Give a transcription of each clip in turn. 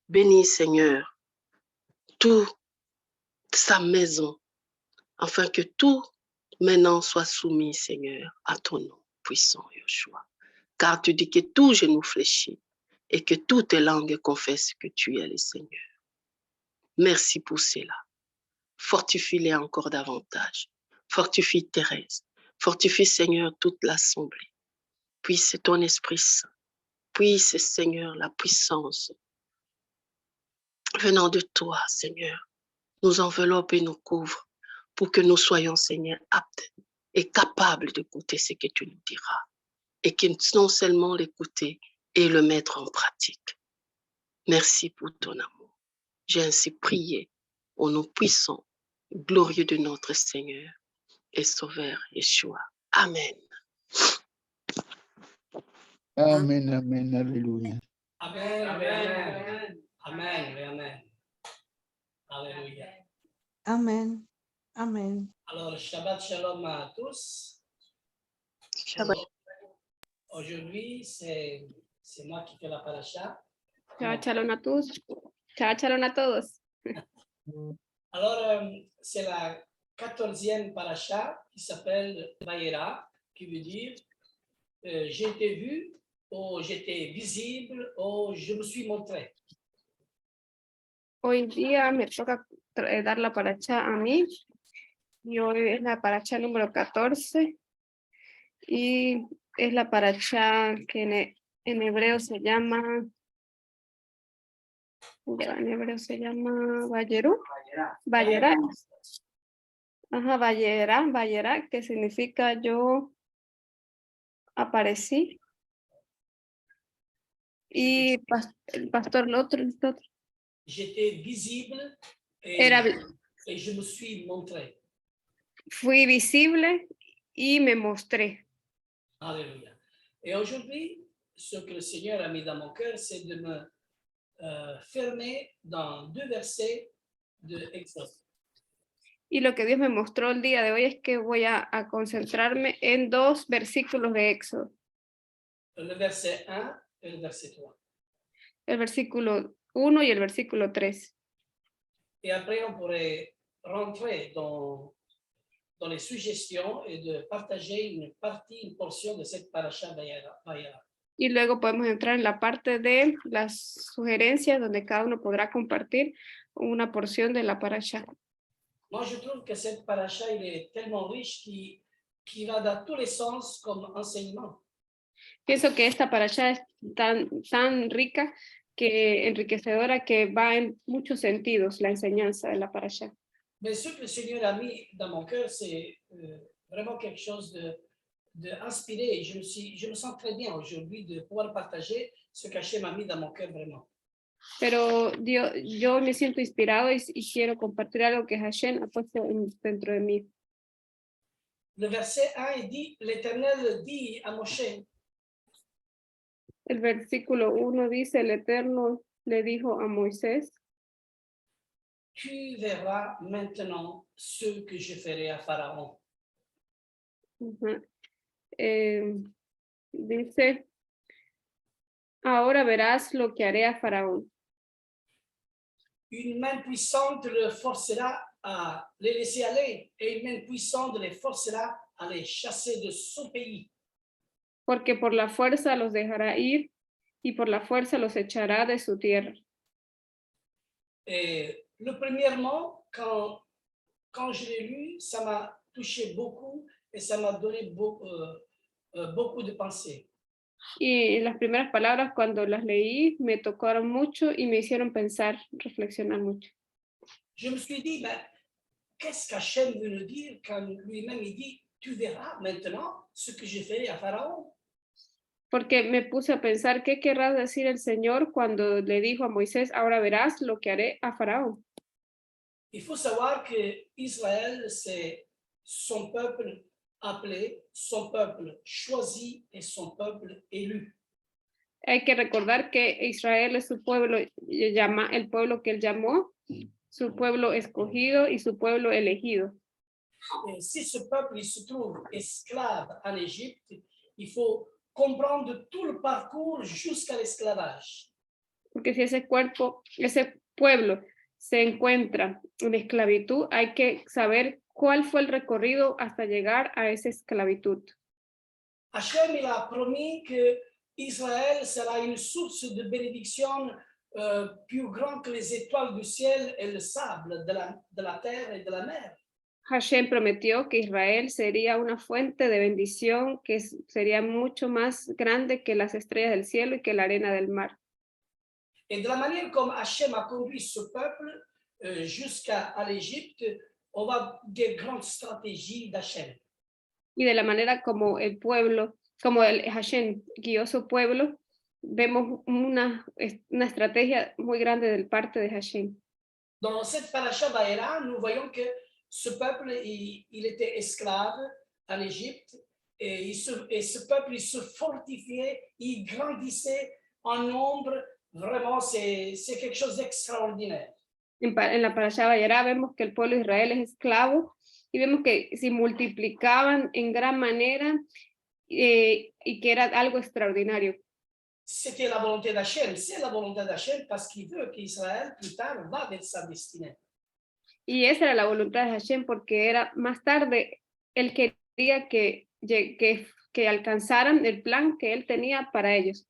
Bénis, Seigneur, toute sa maison, afin que tout maintenant soit soumis, Seigneur, à ton nom puissant, Yeshua. Car tu dis que tout genou fléchit et que toutes langues confessent que tu es le Seigneur. Merci pour cela. Fortifie-les encore davantage. Fortifie Thérèse. Fortifie, Seigneur, toute l'assemblée. Puisse ton Esprit Saint, puisse, Seigneur, la puissance venant de toi, Seigneur, nous enveloppe et nous couvre pour que nous soyons, Seigneur, aptes et capables d'écouter ce que tu nous diras. Et que non seulement l'écouter et le mettre en pratique. Merci pour ton amour. J'ai ainsi prié au nom puissant, glorieux de notre Seigneur et Sauveur Yeshua. Amen. Amen, amen, alléluia. Amen, amen, amen, amen. Alléluia. Amen. Amen. Alors, Shabbat Shalom à tous. Shabbat. Aujourd'hui, c'est moi qui fais la paracha. Shabbat shalom a todos. Shabbat shalom a todos. Alors, c'est la 14e paracha qui s'appelle Vayera, qui veut dire j'ai été vu, ou j'étais visible, ou je me suis montré. Hoy día me toca dar la paracha a mí. Y hoy es la paracha número 14. Y es la paracha que en hebreo se llama... En hebreo se llama Vayerú. Vayera. Ajá, Vayera, que significa yo aparecí. Y el pastor, el otro. J'étais visible et je me suis montré. Fui visible y me mostré. Alléluia. Et aujourd'hui, ce que le Seigneur a mis dans mon cœur, c'est de me fermer dans 2 versets de Exode. Y lo que Dios me mostró el día de hoy es que voy a concentrarme en 2 versículos de Éxodo. Le verset 1 et le verset 3. El versículo 1 y el versículo 3. Et après, on pourrait rentrer dans les suggestions et de partager une portion de cette paracha Vayera. Y luego podemos entrar en la parte de las sugerencias donde cada uno podrá compartir una porción de la parasha. Moi, je trouve que cette paracha, il est tellement riche qui va dans tous les sens comme enseignement. Pienso que esta parasha es tan rica, que enriquecedora, que va en muchos sentidos la enseñanza de la parasha. Mais ce que le Seigneur a mis dans mon cœur, c'est vraiment quelque chose de inspiré. Je me sens très bien aujourd'hui de pouvoir partager ce qu'Hachem a mis dans mon cœur vraiment. Pero yo me siento inspirado y quiero compartir algo que Hashem ha puesto dentro de mí. Le verset 1, il dit, l'Éternel dit à Moshe. El versículo 1 dice, el Eterno le dijo a Moisés, tu verras maintenant ce que je ferai à Pharaon. Dice, ahora verás lo que haré a Faraón. Une main puissante le forcera à les laisser aller, et une main puissante les forcera à les chasser de son pays. Porque por la fuerza los dejará ir, y por la fuerza los echará de su tierra. Et le premièrement, quand je l'ai lu, ça m'a touché beaucoup et ça m'a donné beaucoup de pensées. Y las primeras palabras cuando las leí me tocaron mucho y me hicieron pensar, reflexionar mucho. Je me suis dit, ben, qu'est-ce qu'Hachem veut nous dire quand lui-même il dit, tu verras maintenant ce que je ferai à Pharaon. Porque me puse a pensar, ¿qué querrá decir el Señor cuando le dijo a Moisés, ahora verás lo que haré a Faraón? Il faut savoir que Israël, c'est son peuple appelé, son peuple choisi et son peuple élu. Hay que recordar que Israel es su pueblo, el pueblo que él llamó, su pueblo escogido y su pueblo elegido. Et si ce peuple il se trouve esclave en Égypte, il faut comprendre tout le parcours jusqu'à l'esclavage. Porque si ese pueblo se encuentra en esclavitud, hay que saber cuál fue el recorrido hasta llegar a esa esclavitud. Hachem, il a promis que Israël sera une source de bénédiction plus grande que les étoiles du ciel et le sable de la terre et de la mer. Hashem prometió que Israel sería una fuente de bendición que sería mucho más grande que las estrellas del cielo y que la arena del mar. Et de la manière comme Hachem a conduit ce peuple jusqu'à l'Égypte, on voit des grandes stratégies d'Hachem. Y de la manera como el Hashem guió su pueblo, vemos una estrategia muy grande del parte de Hashem. Dans cette paracha Vaera, nous voyons que ce peuple, il était esclave en Égypte et ce peuple, il se fortifiait, il grandissait en nombre. Vraiment, c'est quelque chose d'extraordinaire. En la parasha Vayera vemos que el pueblo de Israel es esclavo y vemos que se multiplicaban en gran manera y que era algo extraordinario. C'était la volonté d'Hachem, c'est la volonté d'Hachem parce qu'il veut qu'Israël plus tard va vers sa destinée. Y esa era la voluntad de Hashem porque era más tarde él quería que alcanzaran el plan que él tenía para ellos.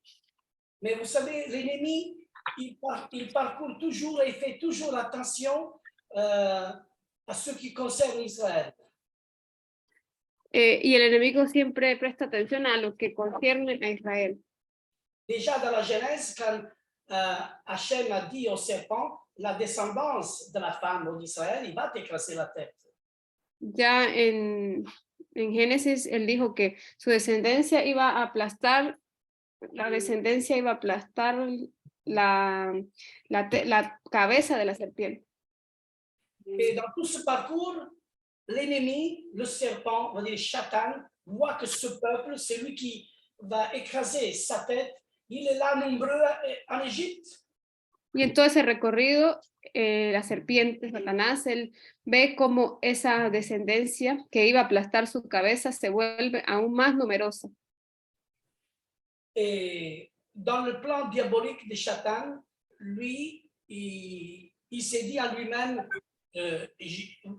Mais vous savez, l'ennemi, il parcourt toujours et il fait toujours attention à ce qui concerne Israël. Y el enemigo siempre presta atención a lo que concierne a Israel. Déjà dans la Genèse, quand Hachem a dit au serpent, la descendance de la femme d'Israël, il va t'écraser la tête. Ya en Génesis, él dijo que su descendencia iba a aplastar, la descendencia iba a aplastar la cabeza de la serpiente. Et dans tout ce parcours, l'ennemi, le serpent, on va dire Satan, voit que ce peuple, c'est lui qui va écraser sa tête. Il est là nombreux en Égypte. Y en todo ese recorrido, la serpiente, Satanás, él ve cómo esa descendencia que iba a aplastar su cabeza se vuelve aún más numerosa. Et dans le plan diabolique de Satan, lui, il s'est dit à lui-même,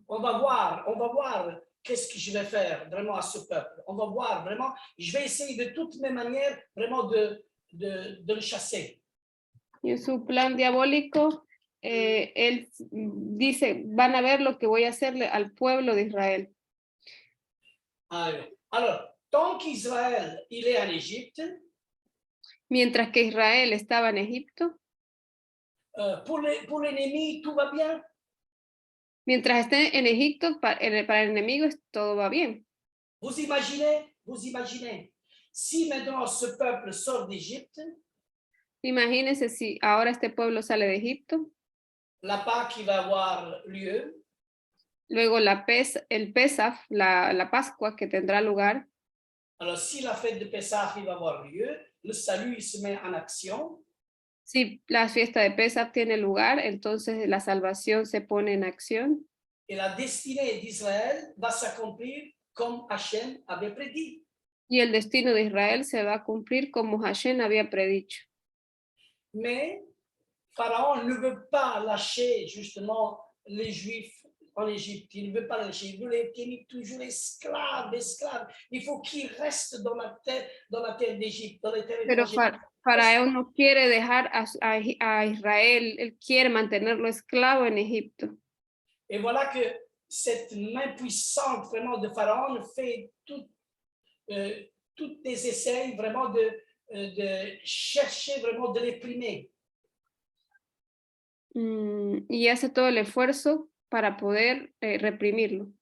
on va voir qu'est-ce que je vais faire vraiment à ce peuple. On va voir vraiment, je vais essayer de toutes mes manières vraiment de le chasser. Y en su plan diabólico, él dice, van a ver lo que voy a hacerle al pueblo de Israel. Alors, tant qu'Israël, il est en Égypte, mientras que Israel estaba en Egipto, pour l'ennemi, tout va bien. Mientras esté en Egipto, para el enemigo todo va bien. Vous imaginez, si maintenant ce peuple sort d'Égypte, imagínense si ahora este pueblo sale de Egipto, la Pâque qui va avoir lieu, luego el Pesach, la Pascua que tendrá lugar. Alors, si la fête de Pesach il va avoir lieu, le salut il se met en action. Si la fiesta de Pesach tiene lugar, entonces la salvación se pone en acción. Et la destinée d'Israël va s'accomplir comme Hachem avait prédit. Y el destino de Israel se va a cumplir como Hashem había predicho. Mais Pharaon ne veut pas lâcher justement les Juifs en Égypte. Il ne veut pas lâcher. Il veut les tenir toujours esclaves. Il faut qu'ils restent dans la terre d'Égypte, dans les terres Pero Faraón no quiere dejar a Israel, él quiere mantenerlo esclavo en Egipto. Et voilà que cette main puissante vraiment de Pharaon fait toutes les essais vraiment de chercher vraiment de l'éplumer. Y hace todo el esfuerzo para poder reprimirlo.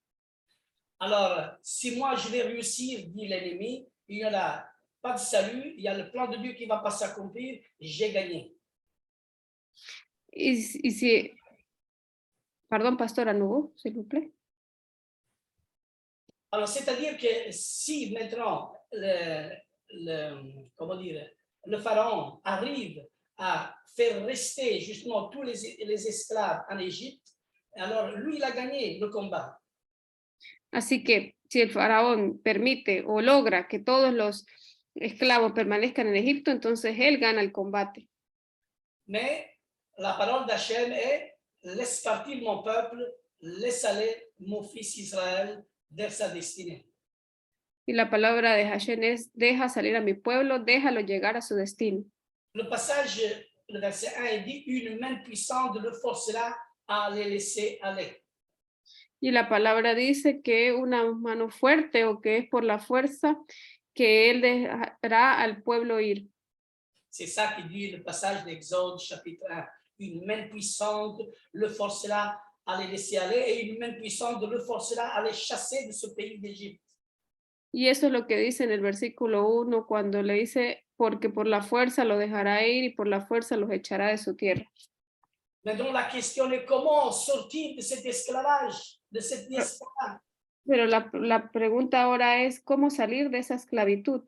Alors, si moi je vais réussir, dit l'ennemi, il n'y a pas de salut, il y a le plan de Dieu qui ne va pas s'accomplir, j'ai gagné. Y si, pardon, pastora Nubo, s'il vous plaît. Alors, c'est-à-dire que si maintenant le pharaon arrive à faire rester justement tous les esclaves en Égypte, alors lui, il a gagné le combat. Así que si el faraón permite o logra que todos los esclavos permanezcan en Egipto, entonces él gana el combate. Mais la parole d'Hachem est laisse partir mon peuple, laisse aller mon fils Israël vers sa destinée. Y la palabra de Hashem es, deja salir a mi pueblo, déjalo llegar a su destino. Le passage, le verset 1, il dit une main puissante le forcera à les laisser aller. Y la palabra dice que una mano fuerte o que es por la fuerza que él dejará al pueblo ir. C'est ça qui dit le passage d'Exode chapitre 1. Une main puissante le forcera à les laisser aller et une main puissante le forcera à les chasser de ce pays d'Égypte. Y eso es lo que dice en el versículo 1 cuando le dice, porque por la fuerza lo dejará ir y por la fuerza los echará de su tierra. Maintenant, la question est comment sortir de cet esclavage, de cette esclavage. Pero la pregunta ahora es, ¿cómo salir de esa esclavitud?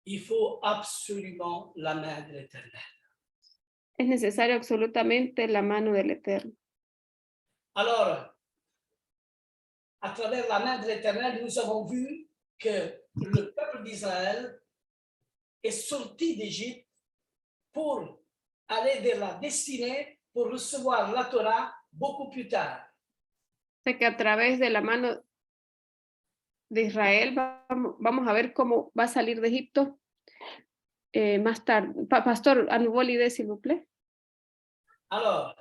Il faut absolument la main de l'Éternel. Es necesario absolutamente la mano del Eterno. Alors, à travers la main de l'Éternel, nous avons vu que le peuple d'Israël est sorti d'Égypte pour aller vers la destinée, pour recevoir la Torah beaucoup plus tard. O sea que a través de la mano de Israel vamos a ver cómo va a salir de Egipto más tarde. Pastor, à nouveau l'idée, s'il vous plaît. Alors,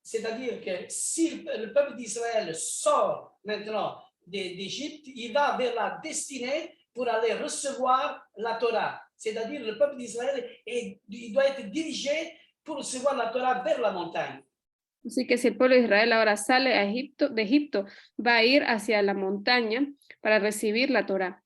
c'est-à-dire que si le peuple d'Israël sort maintenant d'Égypte, il va vers la destinée pour aller recevoir la Torah. C'est-à-dire le peuple d'Israël, il doit être dirigé pour recevoir la Torah vers la montagne. Así que si el pueblo de Israel ahora sale de Egipto, va a ir hacia la montaña para recibir la Torá.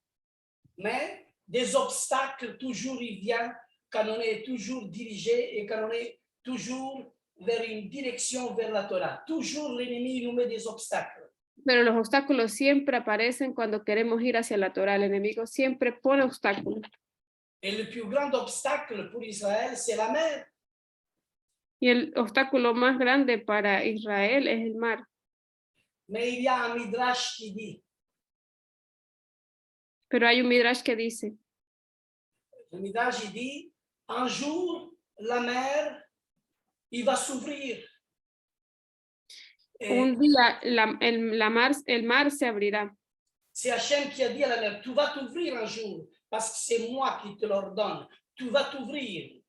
Mais des obstacles, toujours il vient quand on est toujours dirigé et quand on est toujours vers une direction vers la Torah. Toujours l'ennemi nous met des obstacles. Pero los obstáculos siempre aparecen cuando queremos ir hacia la Torá. El enemigo siempre pone obstáculos. Et le plus grand obstacle pour Israël, c'est la mer. Y el obstáculo más grande para Israel es el mar. Mais il y a un midrash qui dit, Pero hay un midrash que dice, le midrash il dit, un jour, la mer, il va s'ouvrir. un día el mar se abrirá. C'est Hachem qui a dit à la mer, tu vas t'ouvrir un jour, parce que c'est moi qui te l'ordonne. Tu vas t'ouvrir.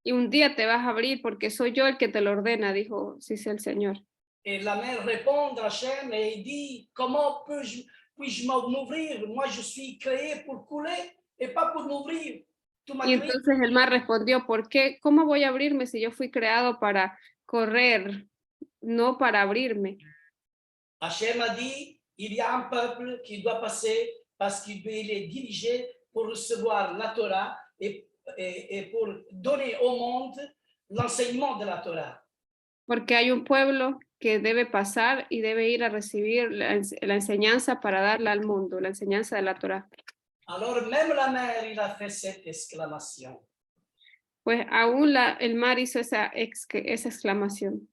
Y un día te vas a abrir porque soy yo el que te lo ordena, dijo, dice el Señor. Et la mer répond à Hachem et il dit, comment puis-je m'ouvrir? Moi, je suis créé pour couler et pas pour m'ouvrir. Y entonces el mar respondió, ¿por qué? ¿Cómo voy a abrirme si yo fui creado para correr, no para abrirme? Hachem a dit, il y a un peuple qui doit passer parce qu'il est dirigé pour recevoir la Torah et pour donner au monde l'enseignement de la Torah. Porque hay un pueblo que debe pasar y debe ir a recibir la enseñanza para darla al mundo, la enseñanza de la Torá. Alors même la mer, il a fait cette exclamation. Pues aún el mar hizo esa exclamación.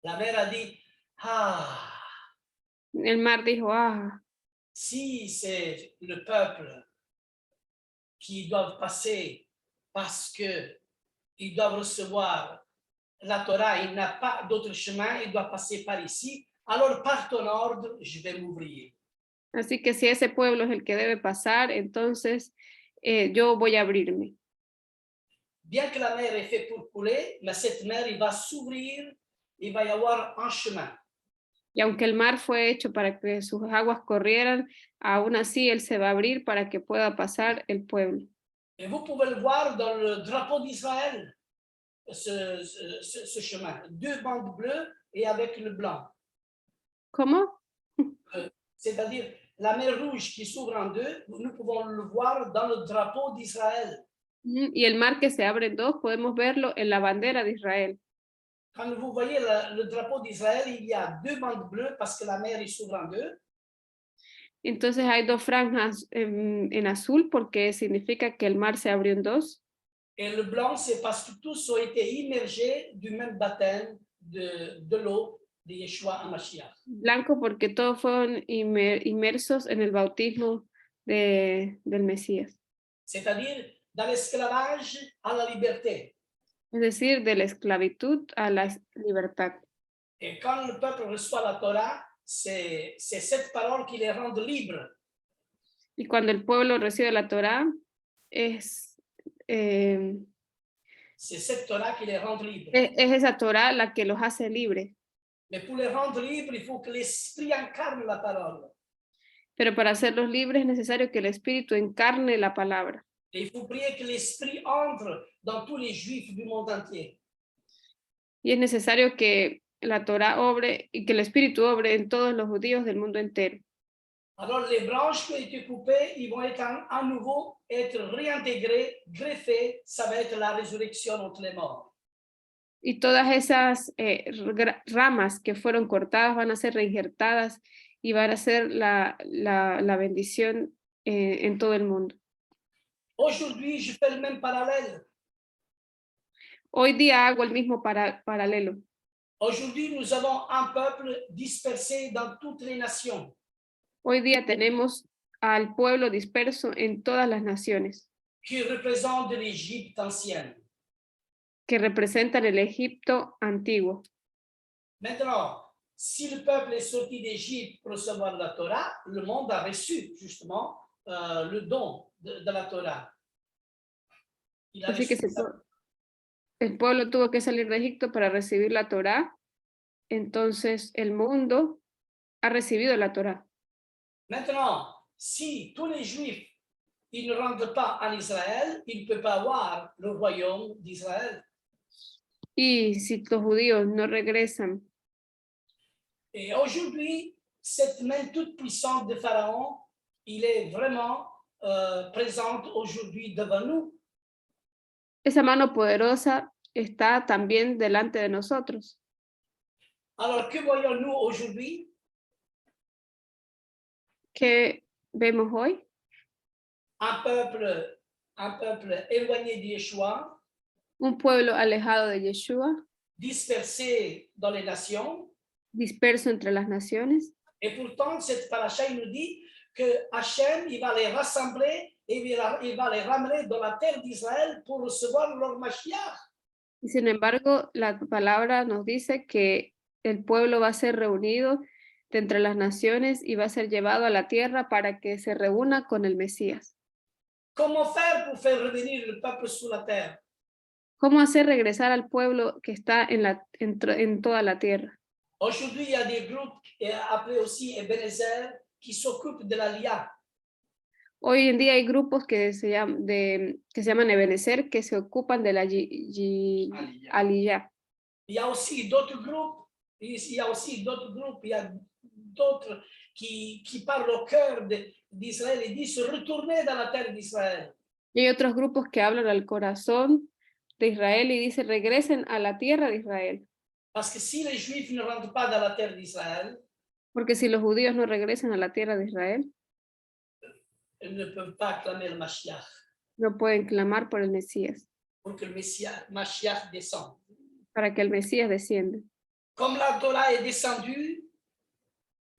La mer a dit, ah, El mar dijo, ah, si c'est le peuple qui doit passer parce que ils doivent recevoir la Torah, il n'a pas d'autre chemin, il doit passer par ici, alors par ton ordre, je vais m'ouvrir. así que si ese pueblo es el que debe pasar, entonces yo voy a abrirme. Bien que la mer est faite pour couler, mais cette mer, il va s'ouvrir, il va y avoir un chemin. Y aunque el mar fue hecho para que sus aguas corrieran, aún así él se va a abrir para que pueda pasar el pueblo. Et vous pouvez le voir dans le drapeau d'Israël, ce chemin. 2 bandes bleues et avec le blanc. ¿Cómo? C'est-à-dire la mer rouge qui s'ouvre en deux, nous pouvons le voir dans le drapeau d'Israël. Y el mar que se abre en dos, podemos verlo en la bandera de Israel. Quand vous voyez le drapeau d'Israël, il y a 2 bandes bleues parce que la mer s'ouvre en deux. Entonces hay 2 franjas en azul porque significa que el mar se abrió en 2. Et le blanc, c'est parce que tous ont été immergés du même baptême de l'eau de Yeshua HaMashiach. Blanco porque todos fueron inmersos en el bautismo del Mesías. C'est-à-dire dans l'esclavage à la liberté. Es decir, de la esclavitud a la libertad. Et quand le peuple reçoit la Torah, c'est cette parole qui les rend libres. Y cuando el pueblo recibe la Torá, es cette Torah qui les rend libres. es esa Torá la que los hace libres. Mais pour les rendre libres, il faut que l'Esprit incarne la parole. Pero para hacerlos libres es necesario que el Espíritu encarne la palabra. Et il faut prier que l'Esprit entre dans tous les Juifs du monde entier. Y es necesario que la Torá obre y que el Espíritu obre en todos los judíos del mundo entero. Alors les branches qui ont été coupées, ils vont être à nouveau être réintégrées, greffées. Ça va être la résurrection entre les morts. Y todas esas ramas que fueron cortadas van a ser reinjertadas y van a ser la bendición en todo el mundo. Aujourd'hui, je fais le même parallèle. Hoy día hago el mismo paralelo. Aujourd'hui, nous avons un peuple dispersé dans toutes les nations. Hoy día tenemos al pueblo disperso en todas las naciones. Qui représente l'Égypte ancienne. Que representan el Egipto antiguo. Maintenant, si le peuple est sorti d'Égypte pour recevoir la Torah, le monde a reçu justement le don de la Torah. Así que el pueblo tuvo que salir de Egipto para recibir la Torá. Entonces el mundo ha recibido la Torá. Maintenant, si tous les Juifs ils ne rentrent pas en Israël, ils ne peuvent pas avoir le royaume d'Israël. Y si los judíos no regresan. Et aujourd'hui, cette main toute puissante de Pharaon, il est vraiment présente aujourd'hui devant nous. Esa mano poderosa está también delante de nosotros. Alors, que voyons-nous aujourd'hui? ¿Qué vemos hoy? Un peuple éloigné de Yeshua, Un pueblo alejado de Yeshua, dispersé dans les nations. Disperso entre las naciones. Et pourtant, cette paracha nous dit que Hachem, il va les rassembler et il va les ramener dans la terre d'Israël pour recevoir leur Mashiach. Y sin embargo, la palabra nos dice que el pueblo va a ser reunido de entre las naciones y va a ser llevado a la tierra para que se reúna con el Mesías. Comment faire pour faire revenir le peuple sur la terre? ¿Cómo hacer regresar al pueblo que está en toda la tierra? Aujourd'hui, il y a des groupes appelés aussi Ebenezer qui s'occupent de la Lia. Hoy en día hay grupos que se llaman Ebenezer que se ocupan de la Aliyah. Il y a aussi d'autres groupes, il y a d'autres qui parlent au cœur d'Israël et disent retourner dans la terre d'Israël. Y hay otros grupos que hablan al corazón de Israel y dicen regresen a la tierra de Israel. Parce que si les Juifs ne rentrent pas dans la terre d'Israël, porque si los judíos no regresan a la tierra de Israel, ils ne peuvent pas acclamer le Mashiach. No pueden clamar por el Mesías. Pour que le Mashiach descende. Para que el Mesías descienda. Comme la Torah est descendue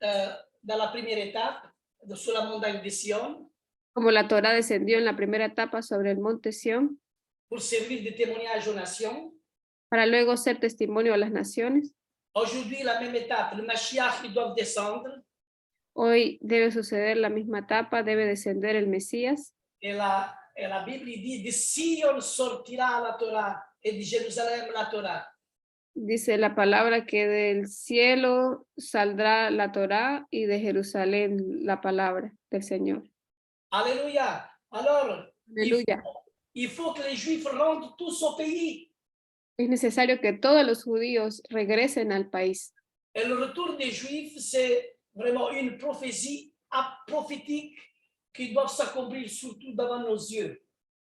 dans la première étape sur la montagne de Sion. Como la Torá descendió en la primera etapa sobre el monte Sión. Pour servir de témoignage aux nations. Para luego ser testimonio a las naciones. Aujourd'hui, la même étape, le Mashiach, il doit descendre. Hoy debe suceder la misma etapa, debe descender el Mesías. Et la Bible dit, de Sion sortira la Torah et de Jérusalem la Torah. Dice la palabra que del cielo saldrá la Torá y de Jerusalén la palabra del Señor. Alléluia. Alors, Aleluya. Il faut que les Juifs rentrent tous au pays. Es necesario que todos los judíos regresen al país. Et le retour des Juifs, c'est vraiment une prophétie prophétique qui doit s'accomplir surtout devant nos yeux.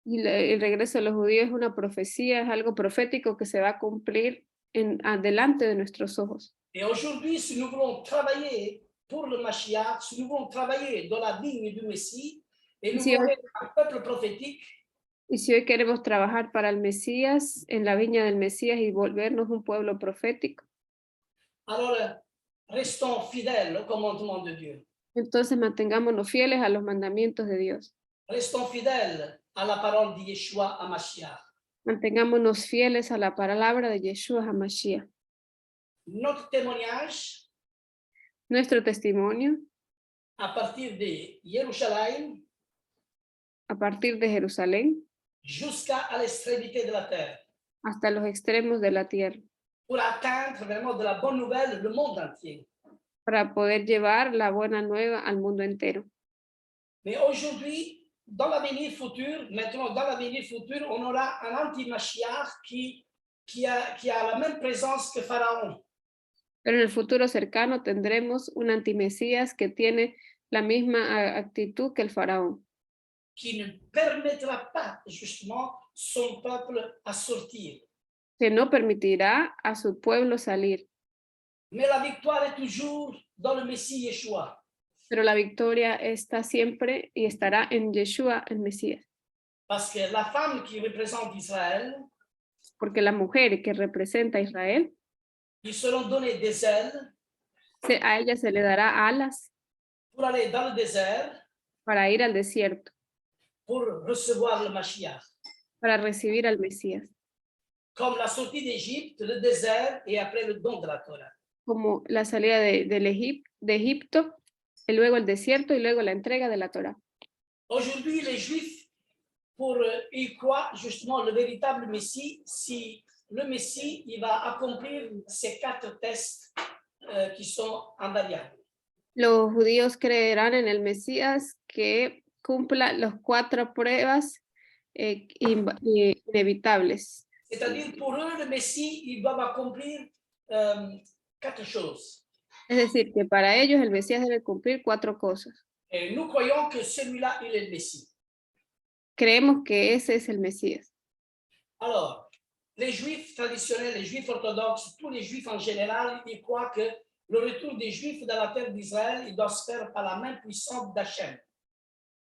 Y el regreso de los judíos es una profecía, es algo profético que se va a cumplir delante de nuestros ojos. Et aujourd'hui, si nous voulons travailler pour le Mashiach, si nous voulons travailler dans la vigne du Messie, et nous voulons être un peuple prophétique, y si hoy queremos trabajar para el Mesías, en la viña del Mesías y volvernos un pueblo profético, alors restons fidèles au commandement de Dieu. Entonces mantengámonos fieles a los mandamientos de Dios. Restons fidèles à la parole de Yeshua HaMashiach. Mantengámonos fieles a la palabra de Yeshua HaMashiach. Notre témoignage, Nuestro testimonio à partir de Jérusalem a partir de Jerusalén jusqu'à l'extrémité de la terre, hasta los extremos de la tierra, pour atteindre vraiment de la bonne nouvelle le monde entier. para poder llevar la buena nueva al mundo entero. Mais aujourd'hui, dans l'avenir futur, maintenant, dans l'avenir futur, on aura un anti-Mashiach qui a la même présence que Pharaon. Pero en el futuro cercano tendremos un antimesías que tiene la misma actitud que el faraón, Qui ne permettra pas justement son peuple à sortir. que no permitirá a su pueblo salir. Mais la victoire est toujours dans le Messie Yeshua. Pero la victoria está siempre y estará en Yeshua, el Mesías. Parce que la femme qui représente Israël, Porque la mujer que representa a Israel, ils seront donnés des ailes a ella se le dará alas pour aller dans le désert para ir al desierto, pour recevoir le Mashiach. para recibir al Mesías. Comme la sortie d'Égypte, le désert et après le don de la Torah. Como la salida de Egipto, y luego el desierto y luego la entrega de la Torá. Aujourd'hui, les Juifs, pour y croire justement le véritable Messie, si le Messie il va accomplir ces 4 tests qui sont invariables. Los judíos creerán en el Mesías que cumpla las 4 pruebas inevitables. C'est-à-dire, pour eux, le Messie, il doit accomplir 4 choses. Es decir, que para ellos el Mesías debe cumplir 4 cosas. Et nous croyons que celui-là, il est le Messie. Creemos que ese es el Mesías. Alors, les Juifs traditionnels, les Juifs orthodoxes, tous les Juifs en général, ils croient que le retour des Juifs dans la terre d'Israël, il doit se faire par la main puissante d'Hachem.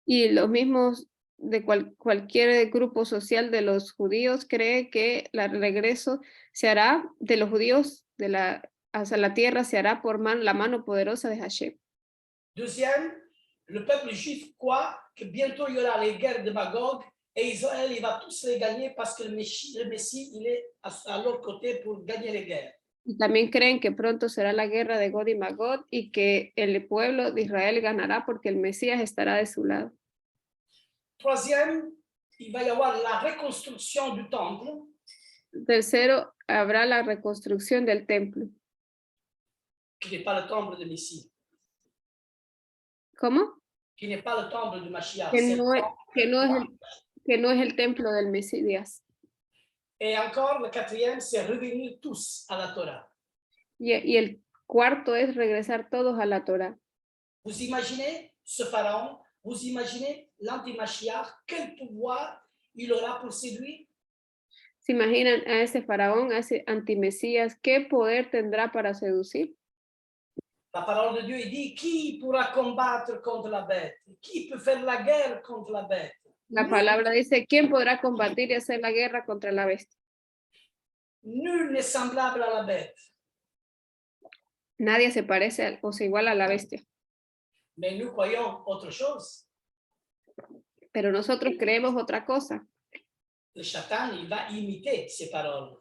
Y los mismos de cualquier grupo social de los judíos cree que el regreso se hará de los judíos hacia la tierra, se hará por la mano poderosa de Hashem. Deuxième, le peuple juif croit que bientôt il y aura les guerres de Magog et Israël, il va tous les gagner parce que le Messie il est à leur côté pour gagner les guerres. Y también creen que pronto será la guerra de Gog y Magog y que el pueblo de Israel ganará porque el Mesías estará de su lado. Troisième, il va y avoir la reconstruction du temple. Tercero, habrá la reconstrucción del templo. Qui n'est pas le temple de Messie. ¿Cómo? Qui n'est pas le temple du Mashiach. Que no es el templo del Mesías. Et encore, le quatrième, c'est revenir tous à la Torah. Y el cuarto es regresar todos a la Torah. Vous imaginez ce pharaon, vous imaginez l'anti-Mashiach, quel pouvoir il aura pour séduire? ¿Se imaginan a ese faraón, a ese antimesías, qué poder tendrá para seducir? La parole de Dieu il dit, qui pourra combattre contre la bête? Qui peut faire la guerre contre la bête? La palabra dice, ¿quién podrá combatir y hacer la guerra contra la bestia? Nul n'est semblable à la bête. Nadie se parece o se iguala a la bestia. Mais nous croyons autre chose. Pero nosotros creemos otra cosa. Le Satan, il va imiter ces paroles.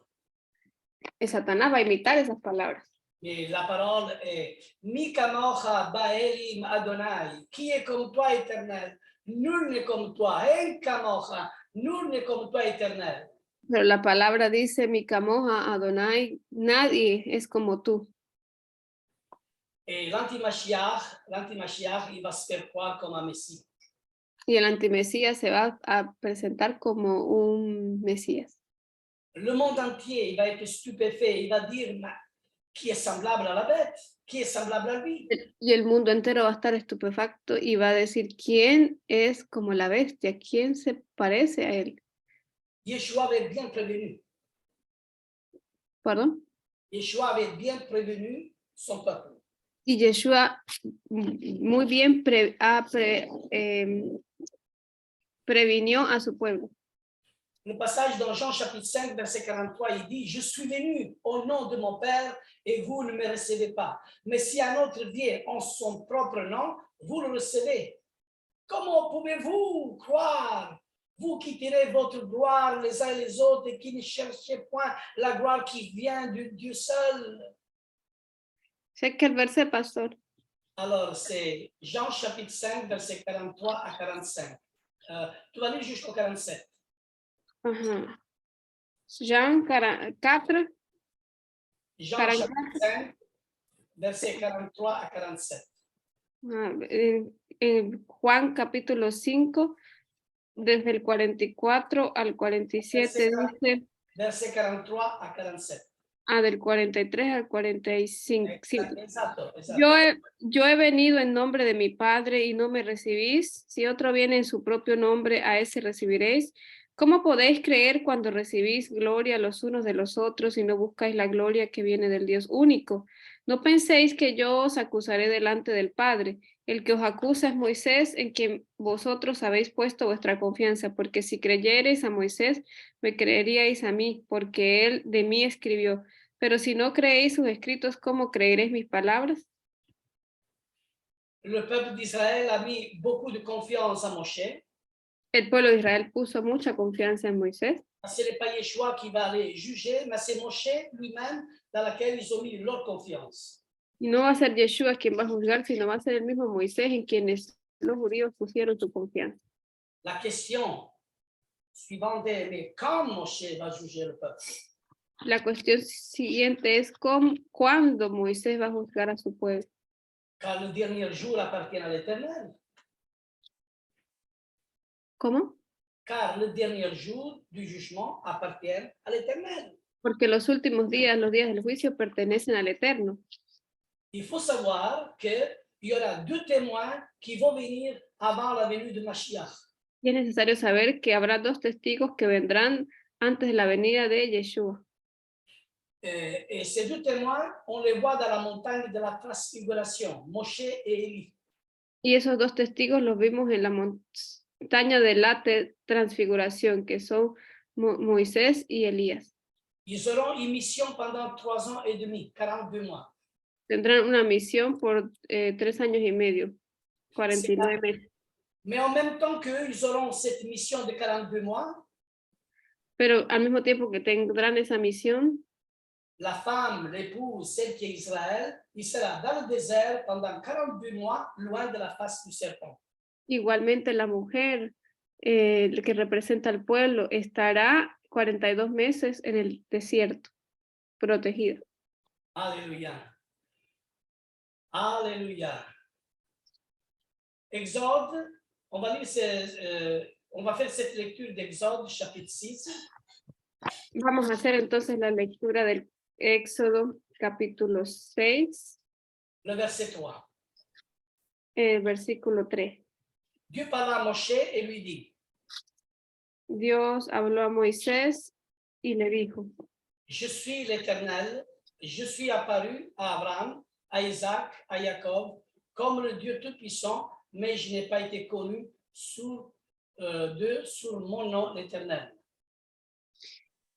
El Satanás va a imitar esas palabras. Mais la parole est Mi kamocha ba'elim Adonai. Qui est comme toi, éternel? Nul n'est comme toi. En kamocha. Nul n'est comme toi, éternel. Pero la palabra dice, mi camoja Adonai, nadie es como tú. Et l'anti-Mashiach, il va se faire croire comme un Messie. Y el antimesías se va a presentar como un Mesías. Le monde entier, il va être stupéfait. Il va dire, qui est semblable à la bête? Qui est semblable à lui? Y el mundo entero va a estar estupefacto y va a decir, ¿quién es como la bestia? ¿Quién se parece a él? Yeshua avait bien prévenu. ¿Perdón? Yeshua avait bien prévenu son peuple. Y Yeshua muy bien previnió a su pueblo. Le passage dans Jean chapitre 5, verset 43, il dit, je suis venu au nom de mon Père et vous ne me recevez pas. Mais si un autre vient en son propre nom, vous le recevez. Comment pouvez-vous croire, vous qui tirez votre gloire les uns les autres et qui ne cherchez point la gloire qui vient de Dieu seul? Sé que el verset, pastor. Alors, c'est Jean chapitre 5, versets 43 à 45. Tu vas lire jusqu'au 47. Ajá. Jean 4. Jean 44. chapitre 5, versets 43 à 47. En Juan capítulo 5, desde el 44 al 47, dice, Verset 43 à 47. del 43 al 45. Exacto. Yo he venido en nombre de mi Padre y no me recibís. Si otro viene en su propio nombre, a ese recibiréis. ¿Cómo podéis creer cuando recibís gloria los unos de los otros y no buscáis la gloria que viene del Dios único? No penséis que yo os acusaré delante del Padre. El que os acusa es Moisés, en quien vosotros habéis puesto vuestra confianza, porque si creyereis a Moisés, me creeríais a mí, porque él de mí escribió. Pero si no creéis sus escritos, ¿cómo creeréis mis palabras? Le peuple d'Israël a mis beaucoup de confiance à Moshe. El pueblo de Israel puso mucha confianza en Moisés. Ce n'est pas Yeshua qui va les juger, mais c'est Moshe lui-même dans lequel ils ont mis leur confiance. Y no va a ser Yeshua quien va a juzgar, sino va a ser el mismo Moisés en quienes los judíos pusieron su confianza. La question suivante est, mais quand Moshe va juger le peuple? La cuestión siguiente es ¿cuándo Moisés va a juzgar a su pueblo? Car le dernier jour appartient à l'Éternel. ¿Cómo? Car le dernier jour du jugement appartient à l'Éternel. Porque los últimos días, los días del juicio, pertenecen al Eterno. Il faut savoir qu'il y aura deux témoins qui vont venir avant la venue de Mashiach. Y es necesario saber que habrá dos testigos que vendrán antes de la venida de Yeshua. Et ces deux témoins, on les voit dans la montagne de la transfiguration, Moshe et Élie. Y esos dos testigos los vimos en la montaña de la transfiguración, que son Moisés y Elías. Ils auront une mission pendant 3 ans et demi, 42 mois. Tendrán una misión por 3 años y medio, 49 meses. Mais en même temps qu'ils auront cette mission de 42 mois, Pero al mismo tiempo que tendrán esa misión, la femme, l'épouse, celle qui est Israël, il sera dans le désert pendant 42 mois, loin de la face du serpent. igualmente la mujer que representa al pueblo estará 42 meses en el desierto, protegida. Alléluia. Alléluia. Exode, on va faire cette lecture d'Exode chapitre 6. Vamos a hacer entonces la lectura del Éxodo capítulo 6, Le verset 3. Versículo 3. Dieu parla à Moshe et lui dit, Dios habló a Moisés y le dijo, je suis l'Éternel, je suis apparu à Abraham, à Isaac, à Jacob, comme le Dieu Tout-Puissant, mais je n'ai pas été connu sur mon nom, l'Éternel.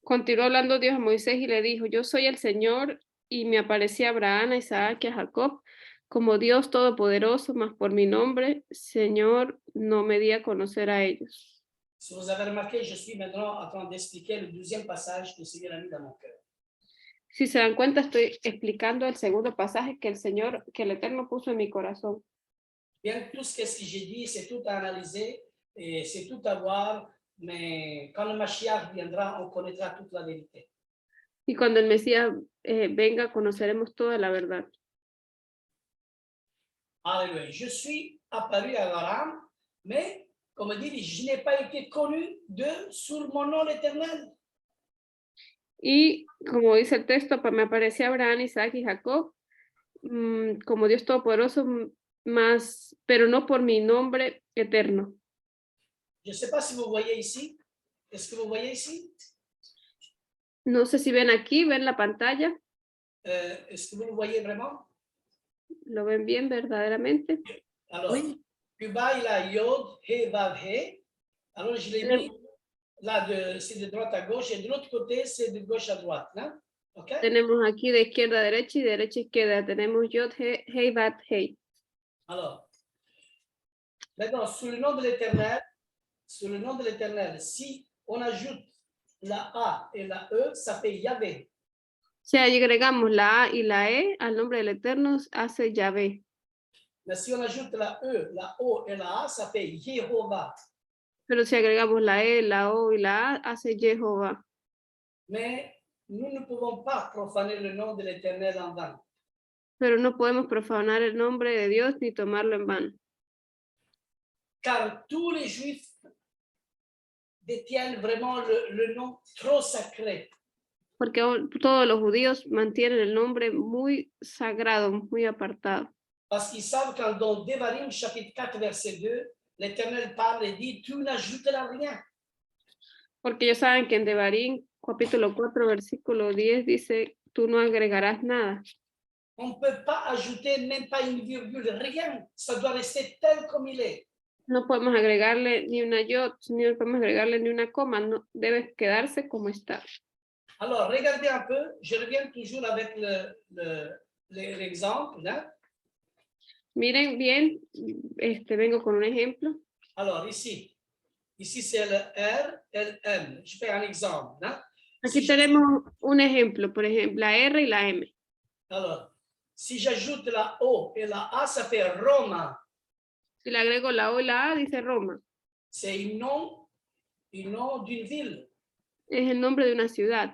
Continuó hablando Dios a Moisés y le dijo, yo soy el Señor, y me aparecí a Abraham, a Isaac y a Jacob como Dios Todopoderoso, mas por mi nombre, Señor, no me di a conocer a ellos. Si vous avez remarqué, je suis maintenant en train d'expliquer le 12e passage que le Seigneur a mis dans mon cœur. Si se dan cuenta, estoy explicando el segundo pasaje que el Eterno puso en mi corazón. Bien, tout ce que j'ai dit, c'est tout à analyser et c'est tout à voir, mais quand le Mashiach viendra, on connaîtra toute la vérité. Y cuando el Mesías venga, conoceremos toda la verdad. Alléluia. Je suis apparu à Abraham, mais, comme dit, je n'ai pas été connu sur mon nom l'Éternel. Y como dice el texto, me apareció Abraham, Isaac y Jacob, como Dios Todopoderoso, pero no por mi nombre eterno. Je ne sais pas si vous voyez ici. Est-ce que vous voyez ici? No sé si ven aquí, ven la pantalla. Est-ce que vous le voyez vraiment? ¿Lo ven bien verdaderamente? Alors, Oui. plus bas, il a Yod, He, Vav, He. Alors, je l'ai mis là, c'est de droite à gauche, et de l'autre côté, c'est de gauche à droite. Hein? Okay? Tenemos aquí de izquierda a derecha y de derecha a izquierda. Tenemos Yod, He, Vav, He. Alors, Maintenant, sous le nom de l'Éternel, si on ajoute la A et la E, ça fait Yahvé. Si agregamos la A y la E al nombre del Eterno, hace Yahvé. Mais si on ajoute la E, la O et la A, ça fait Jéhovah. Pero si agregamos la E, la O y la A, hace Jehová. Mais nous ne pouvons pas profaner le nom de l'Éternel en vain. Pero no podemos profanar el nombre de Dios ni tomarlo en vano. Car tous les Juifs détiennent vraiment le nom trop sacré. Porque todos los judíos mantienen el nombre muy sagrado, muy apartado. Parce qu'ils savent que dans Devarim, chapitre 4, verset 2, l'Éternel parle et dit, tu n'ajouteras rien. Porque ellos saben que en Devarim, capítulo 4, versículo 10, dice, tú no agregarás nada. On ne peut pas ajouter même pas une virgule, rien. Ça doit rester tel comme il est. No podemos agregarle ni una yod, ni podemos agregarle ni una coma, no, debe quedarse como está. Alors, regardez un peu, je reviens toujours avec l'exemple. Hein? Miren bien, vengo con un ejemplo. Alors, ici c'est le R et le M. Je fais un exemple. Hein? Aquí tenemos un ejemplo, por ejemplo, la R y la M. Alors, si j'ajoute la O et la A, ça fait Roma. Si le agrego la O y la A, dice Roma. C'est un nom d'une ville. Es el nombre de una ciudad.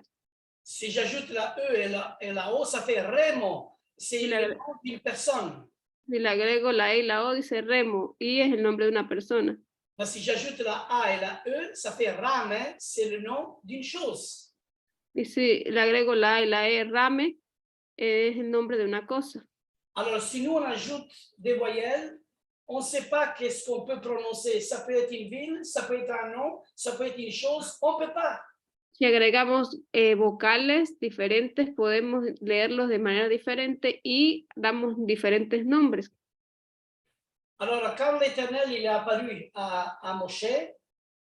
Si j'ajoute la E et la O, ça fait Remo. C'est le nom d'une personne. Si le agrego la E y la O, dice Remo, y es el nombre de una persona. Mais si j'ajoute la A et la E, ça fait Rame, c'est le nom d'une chose. Y si le agrego la A y la E, Rame, es el nombre de una cosa. Alors, si nous on ajoute des voyelles, on ne sait pas qu'est-ce qu'on peut prononcer. Ça peut être une ville, ça peut être un nom, ça peut être une chose, on ne peut pas. Si agregamos vocales diferentes, podemos leerlos de manera diferente y damos diferentes nombres. Alors, quand l'Éternel il est apparu à Moshe,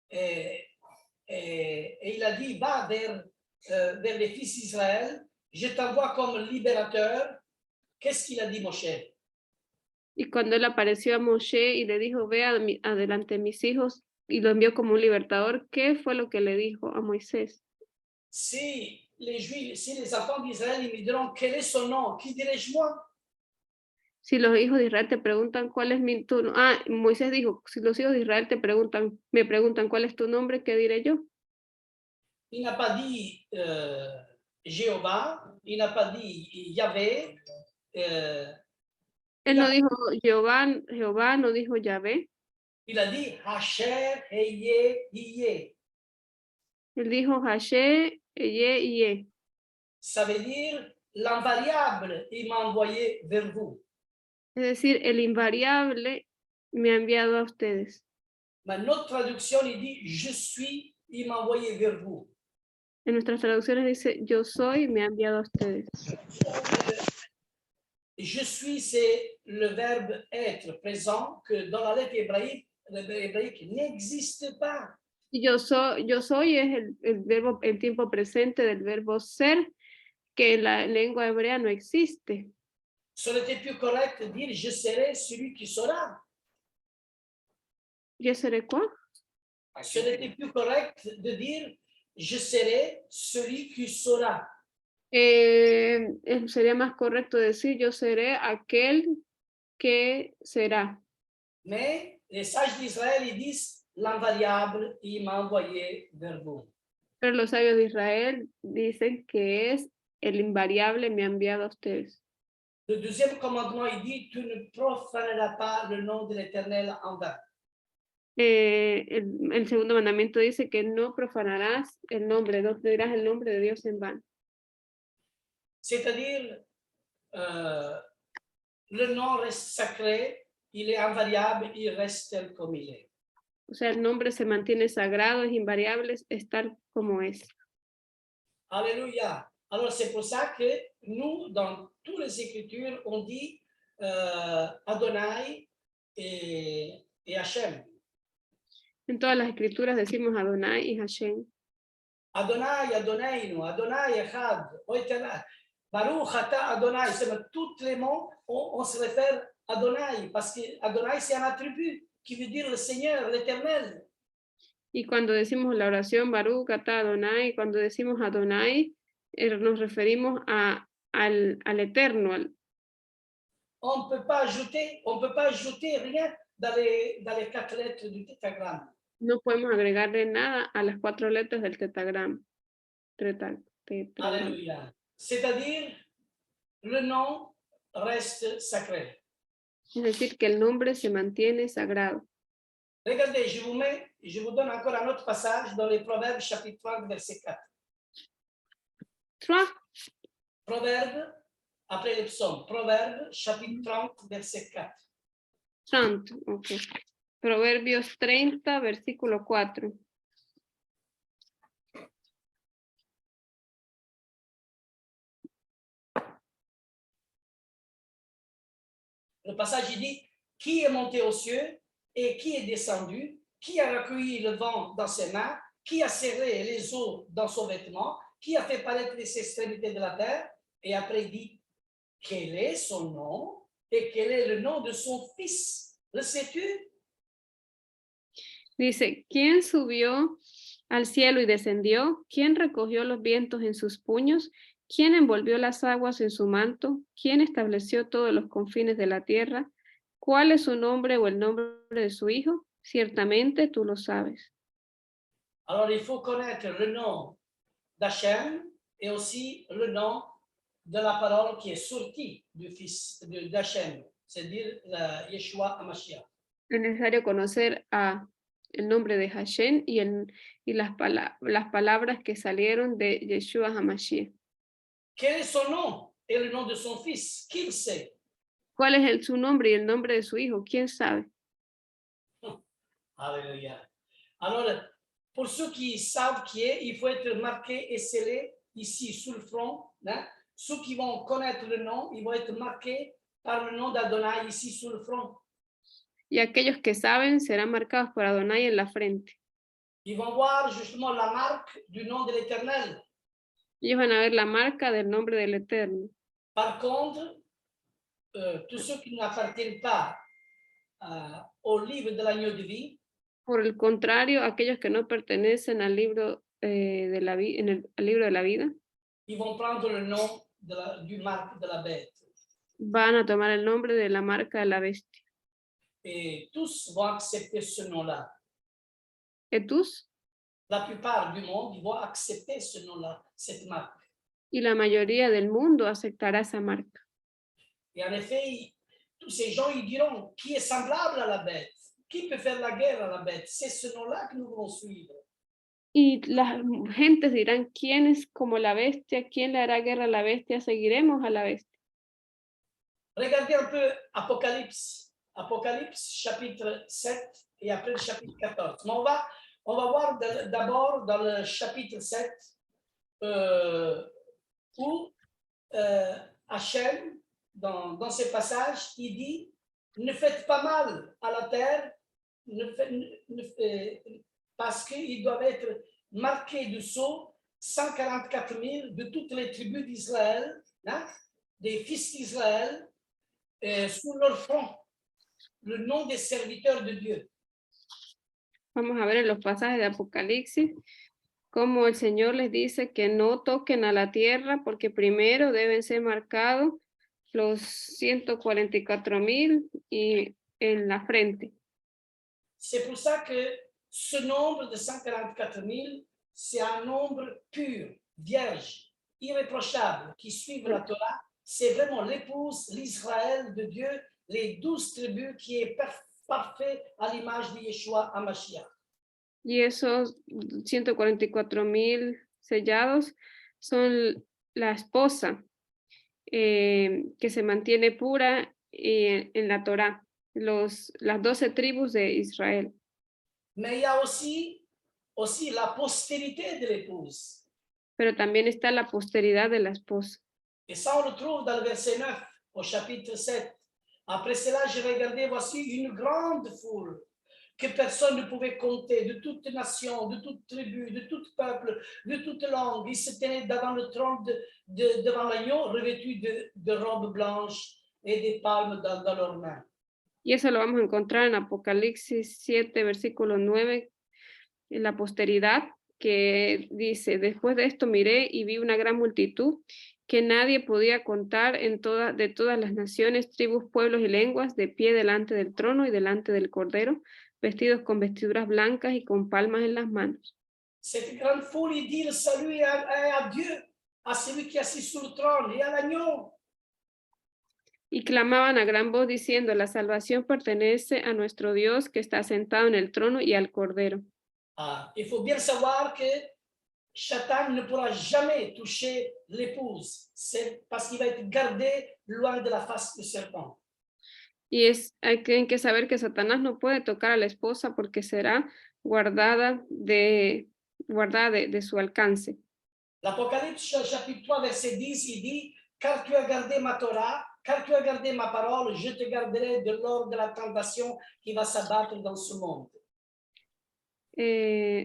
et il a dit, va vers les fils d'Israël, je t'envoie comme libérateur. Qu'est-ce qu'il a dit, Moshe? Y cuando él apareció a Moshe y le dijo, ve adelante mis hijos, y lo envió como un libertador, ¿qué fue lo que le dijo a Moisés? Si les enfants d'Israël ils me diront quel est son nom, qui dirais-je moi? Si los hijos de Israel te preguntan cuál es mi tu Moisés dijo, si los hijos de Israel me preguntan cuál es tu nombre, ¿qué diré yo? Il n'a pas dit Jéhovah, il n'a pas dit Yahvé. Él no dijo Jehová, no dijo Yahvé. Il a dit Hasher, Heye, Hiye. Él dijo Hashe, Eye, Iye. Ça veut dire l'invariable, il m'a envoyé vers vous. Es decir, el invariable me ha enviado a ustedes. Mais notre traduction, il dit je suis, il m'a envoyé vers vous. En nuestras traducciones dice yo soy, me ha enviado a ustedes. Je suis, c'est le verbe être présent que dans la lettre hébraïque n'existe pas. Yo soy es el verbo en tiempo presente del verbo ser, que en la lengua hebrea no existe. Ça aurait été plus correct de dire je serai celui qui saura. ¿Yo seré quoi? Ça aurait été plus correct de dire je serai celui qui saura. Sería más correcto decir yo seré aquel que será. Mais les sages d'Israël, ils disent l'invariable, il m'a envoyé vers vous. Pero los sabios de Israel dicen que es el invariable me ha enviado a ustedes. Le deuxième commandement, il dit tu ne profaneras pas le nom de l'Éternel en vain. El segundo mandamiento dice que no profanarás el nombre, no dirás el nombre de Dios en vano. C'est-à-dire, le nom reste sacré, il est invariable, il reste tel comme il est. O sea, el nombre se mantiene sagrado, es invariable, es tal como es. Alléluia. Alors, c'est pour ça que nous, dans toutes les Écritures, on dit Adonai et Hachem. En todas las escrituras decimos Adonai y Hashem. Adonai, Adonainu, Adonai Echad, Oitena, Baruch Ata Adonai. Tous les mots, on se réfère à Adonai, parce que Adonai, c'est un attribut. qui veut dire le Seigneur, l'Éternel. Y cuando decimos la oración Baruch atah Adonai, cuando decimos Adonai, nos referimos al Eterno. On ne peut pas ajouter rien dans les 4 lettres du tétragramme. No podemos agregarle nada a las 4 letras del tetragrama. Alléluia. C'est-à-dire, le nom reste sacré. Es decir, que el nombre se mantiene sagrado. Regardez, je vous donne encore un autre passage dans les Proverbes, chapitre 30, verset 4. 3. Proverbes, après les psaumes. Proverbes, chapitre 30, verset 4. 30, ok. Proverbios 30, versículo 4. Le passage, il dit, qui est monté aux cieux et qui est descendu, qui a recueilli le vent dans ses mains, qui a serré les eaux dans son vêtement, qui a fait paraître les extrémités de la terre, et après il dit, quel est son nom et quel est le nom de son fils? Le sais-tu? Dice, ¿quién subió al cielo y descendió? ¿Quién recogió los vientos en sus puños? ¿Quién envolvió las aguas en su manto? ¿Quién estableció todos los confines de la tierra? ¿Cuál es su nombre o el nombre de su hijo? Ciertamente tú lo sabes. Alors, il faut connaître le nom d'Hachem et aussi le nom de la parole qui est sortie du fils d'Hachem, c'est-à-dire Yeshua HaMashiach. Es necesario conocer el nombre de Hashem y las palabras que salieron de Yeshua HaMashiach. Quel est son nom et le nom de son fils? Qui le sait? ¿Cuál es su nombre y el nombre de su hijo? ¿Quién sabe? Alléluia. Alors, pour ceux qui savent qui est, il faut être marqué et scellé ici sur le front. Hein? Ceux qui vont connaître le nom, ils vont être marqués par le nom d'Adonai ici sur le front. Y aquellos que saben serán marcados por Adonai en la frente. Ils vont voir justement la marque du nom de l'Éternel. Ellos van a ver la marca del nombre del Eterno. Par contre, tous ceux qui n'appartiennent pas au livre de l'agneau de vie, Por el contrario, aquellos que no pertenecen al libro de la al libro de la vida, ils vont prendre le nom du marque de la bête. van a tomar el nombre de la marca de la bestia. Et tous vont accepter ce nom-là. Et tous, La plupart du monde, ils vont accepter ce nom-là, cette marque. y la mayoría del mundo aceptará esa marca. Et en effet, tous ces gens, ils diront, qui est semblable à la bête? Qui peut faire la guerre à la bête? C'est ce nom-là que nous voulons suivre. Y las gentes dirán, ¿quién es como la bestia? ¿Quién le hará guerra a la bestia? Seguiremos a la bestia. Regardez un peu Apocalypse. Apocalypse, chapitre 7 et après le chapitre 14. Mais on va voir d'abord dans le chapitre 7 où Hachem, dans ces passages, il dit, ne faites pas mal à la terre, parce qu'ils doivent être marqués du sceau 144 000 de toutes les tribus d'Israël, hein, des fils d'Israël, sur leur front, le nom des serviteurs de Dieu. Vamos a ver en los pasajes de Apocalipsis cómo el Señor les dice que no toquen a la tierra porque primero deben ser marcados los 144,000 y en la frente. C'est pour ça que ce nombre de 144 000, c'est un nombre pur, vierge, irréprochable, qui suit la Torah. C'est vraiment l'épouse, l'Israël de Dieu, les 12 tribus qui est parfait à l'image de Yeshua HaMashiach. Y esos 144,000 sellados son la esposa que se mantiene pura en la Torah, las 12 tribus de Israel. Mais il y a aussi la postérité de l'épouse. Pero también está la posteridad de la esposa. Et ça, on le trouve dans le verset 9, au chapitre 7. Après cela, j'ai regardé, voici une grande foule que personne ne pouvait compter, de toute nation, de toute tribu, de tout peuple, de toute langue. Ils se tenaient devant le trône, devant l'agneau, revêtus de robes blanches et des palmes dans leurs mains. Y eso lo vamos a encontrar en Apocalipsis 7, versículo 9, en la posteridad, que dice, después de esto miré y vi una gran multitud que nadie podía contar de todas las naciones, tribus, pueblos y lenguas, de pie delante del trono y delante del Cordero, vestidos con vestiduras blancas y con palmas en las manos. Cette grande foule, il dit le salut est à Dieu, à celui qui est assis sur le trône et à l'agneau. Y clamaban a gran voz diciendo, la salvación pertenece a nuestro Dios que está sentado en el trono y al Cordero. Ah, il faut bien savoir que Satan ne pourra jamais toucher l'épouse. C'est parce qu'il va être gardé loin de la face du serpent. Y hay que saber que Satanás no puede tocar a la esposa porque será guardada de su alcance. L'Apocalypse chapitre 3 verset 10, il dit, car tu as gardé ma Torah, car tu as gardé ma parole, je te garderai de l'or de la tentation qui va s'abattre dans ce monde.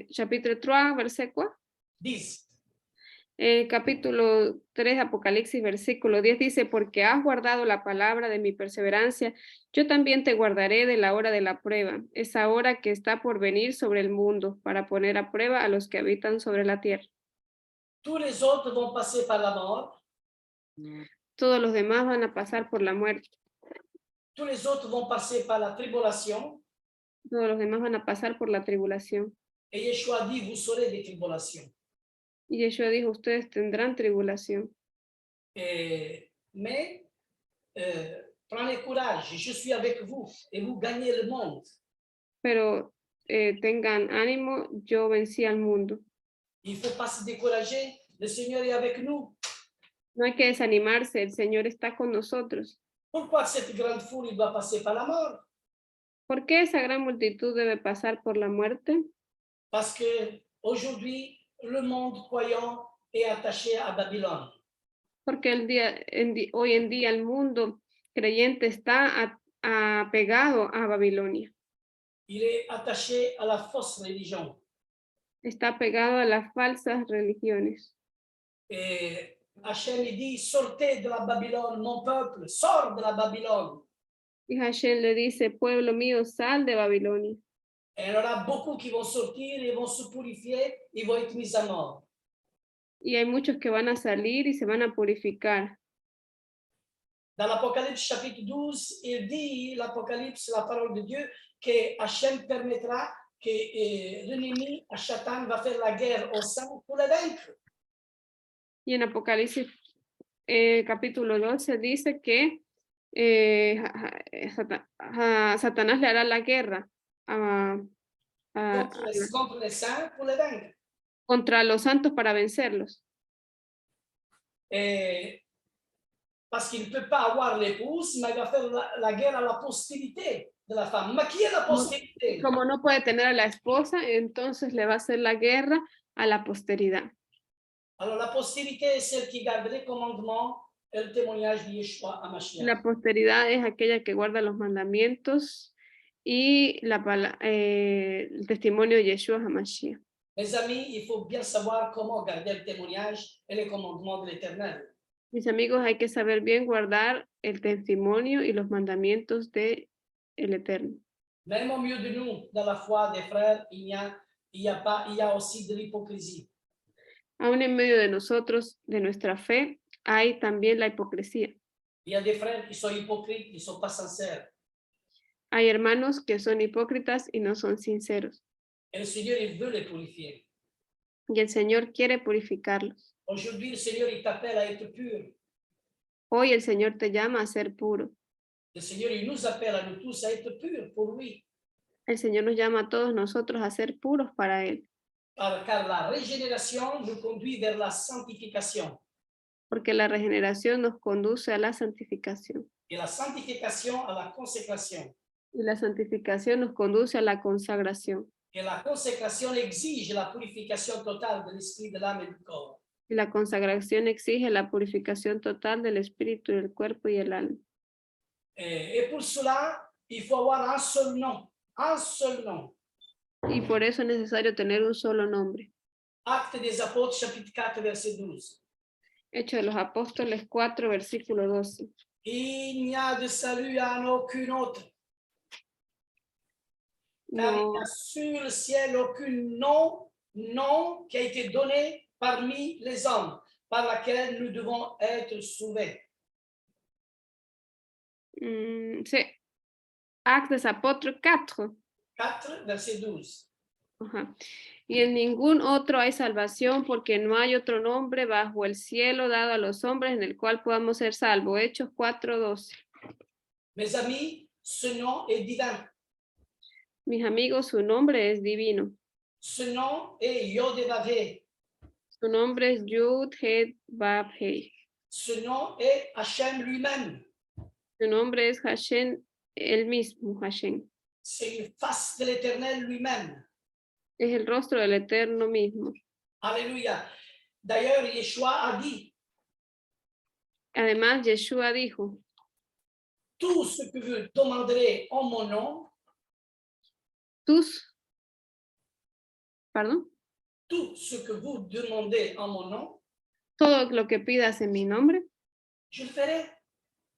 Chapitre 3, verset quoi? 10. Capítulo 3, Apocalipsis, versículo 10 dice, porque has guardado la palabra de mi perseverancia, yo también te guardaré de la hora de la prueba, esa hora que está por venir sobre el mundo, para poner a prueba a los que habitan sobre la tierra. Tous les autres vont passer par la mort. Todos los demás van a pasar por la muerte. Tous les autres vont passer par la tribulation. Todos los demás van a pasar por la tribulación. Et Yeshua dit, vous saurez des tribulations. Y Yeshua dijo, ustedes tendrán tribulación. Mais prenez courage, je suis avec vous et vous gagnez le monde. Pero tengan ánimo, yo vencí al mundo. Il ne faut pas se décourager, le Seigneur est avec nous. No hay que desanimarse, el Señor está con nosotros. Pourquoi cette grande foule doit passer par la mort? ¿Por qué esa gran multitud debe pasar por la muerte? Parce que aujourd'hui, le monde croyant est attaché à Babylone. Porque hoy en día el mundo creyente está apegado a Babilonia. Il est attaché à la fausse religion. Está apegado a las falsas religiones. Et Hachem dit, sortez de la Babylone, mon peuple, sors de la Babylone. Y Hashem le dice, pueblo mío, sal de Babilonia. Et il y en aura beaucoup qui vont sortir, ils vont se purifier, ils vont être mis à mort. Y hay muchos que van a salir y se van a purificar. Dans l'Apocalypse chapitre 12, il dit, l'Apocalypse, la parole de Dieu, que Hachem permettra que l'ennemi, Satan, va faire la guerre au sang pour le vaincre. Y en Apocalipsis capítulo 12 dice que Satanás le hará la guerra Contre les saints pour le vaincre. contra los santos para vencerlos. Parce qu'il ne peut pas avoir l'épouse, mais il va faire la guerre à la postérité de la femme. Mais qui est la postérité? Como no puede tener a la esposa, entonces le va a hacer la guerra a la posteridad. Alors la postérité est celle qui garde les commandements et le témoignage de Yeshua à Mashiach. La posteridad es aquella que guarda los mandamientos y el testimonio de Yeshua HaMashiach. Mes amis, il faut bien savoir comment garder le témoignage et les commandements de l'Éternel. Mis amigos, hay que saber bien guardar el testimonio y los mandamientos de el Eterno. Même au milieu de nous, dans la foi des frères, il y a aussi de l'hypocrisie. Aún en medio de nosotros, de nuestra fe, hay también la hipocresía. Il y a des frères qui sont hypocrites, qui ne sont pas sincères. Hay hermanos que son hipócritas y no son sinceros. Et le Seigneur, il veut les purifier. Y el Señor quiere purificarlos. Aujourd'hui, le Seigneur, il t'appelle à être pur. Hoy el Señor te llama a ser puro. Le Seigneur, il nous appelle à nous tous à être purs pour lui. El Señor nos llama a todos nosotros a ser puros para Él. Car la régénération nous conduit vers la sanctification. Porque la regeneración nos conduce a la santificación. Et la sanctification à la consécration. Y la santificación nos conduce a la consagración. Et la consécration exige la purification totale de l'esprit, de l'âme et du corps. Y la consagración exige la purificación total del espíritu, del cuerpo y el alma. Et pour cela, il faut avoir un seul nom. Un seul nom. Y por eso es necesario tener un solo nombre. Actes des Apôtres, chapitre 4, verset 12. Hechos de los Apóstoles 4, versículo 12. Il n'y a de salut en aucun autre, Car il No, n'y a sur le ciel aucun nom qui a été donné parmi les hommes par laquelle nous devons être sauvés. sí. Actes des Apôtres 4. 4, verset 12. Ajá. Y en ningún otro hay salvación, porque no hay otro nombre bajo el cielo dado a los hombres en el cual podamos ser salvos. Hechos 4:12. Mes amis, ce nom est divin. Mis amigos, su nombre es divino. Ce nom est Yod-Heh-Vav-Heh. Su nombre es Yud Het Vav Hei. Ce nom est Hachem lui-même. Su nombre es Hashem, el mismo Hashem. C'est une face de l'Éternel lui-même. Es el rostro del Eterno mismo. Alléluia. D'ailleurs, Yeshua a dit, Además, Yeshua dijo, tout ce que vous demanderez en mon nom, perdón, tout ce que vous demandez en mon nom, todo lo que pidas en mi nombre, je le ferai,